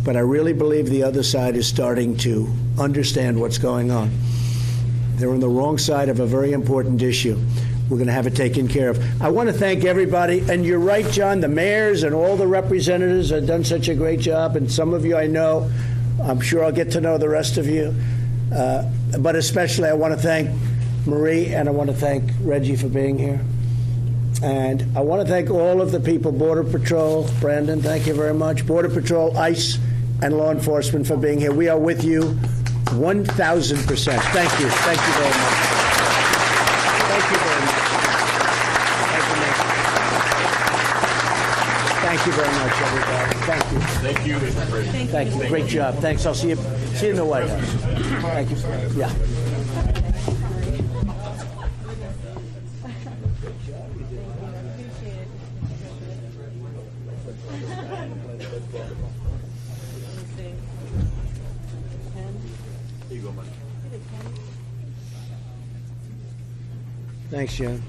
but I really believe the other side is starting to understand what's going on. They're on the wrong side of a very important issue. We're going to have it taken care of. I want to thank everybody. And you're right, John, the mayors and all the representatives have done such a great job. And some of you I know I'm sure I'll get to know the rest of you. But especially I want to thank Marie and I want to thank Reggie for being here. And I want to thank all of the people, Border Patrol, Brandon, thank you very much, Border Patrol, ICE, and law enforcement for being here. We are with you 1,000%. Thank you. Thank you very much. Thank you very much. Thank you very much, everybody. Thank you. Thank you, Mr. President. Thank you. Great job. Thanks. I'll see you in the White House. Thank you. Yeah. Thanks, Jen.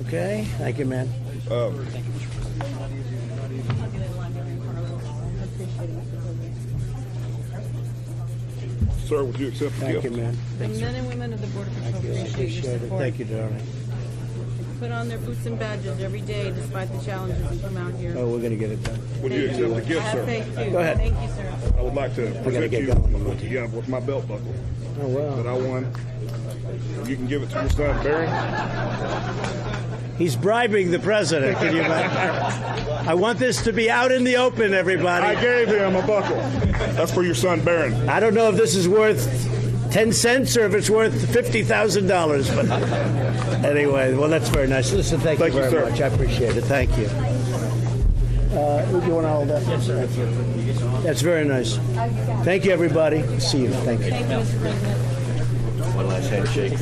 Okay, thank you, man. Sir, would you accept the gift? Thank you, man. The men and women of the Border Patrol appreciate your support. Thank you, darling. Put on their boots and badges every day despite the challenges and come out here. Oh, we're going to get it done. Would you accept the I gift, have sir? faith too. Go ahead. Thank you, sir. I would like to gotta present get you going. with my belt buckle Oh, wow. that I won. You can give it to your son, Barry. He's bribing the president. Can you imagine? I want this to be out in the open, everybody. I gave him a buckle. That's for your son, Barron. I don't know if this is worth 10 cents or if it's worth $50,000, but anyway, well, that's very nice. Listen, thank you very much. I appreciate it. Thank you. Would you want to hold that? Yes, sir. That's very nice. Thank you, everybody. See you. Thank you. One last handshake.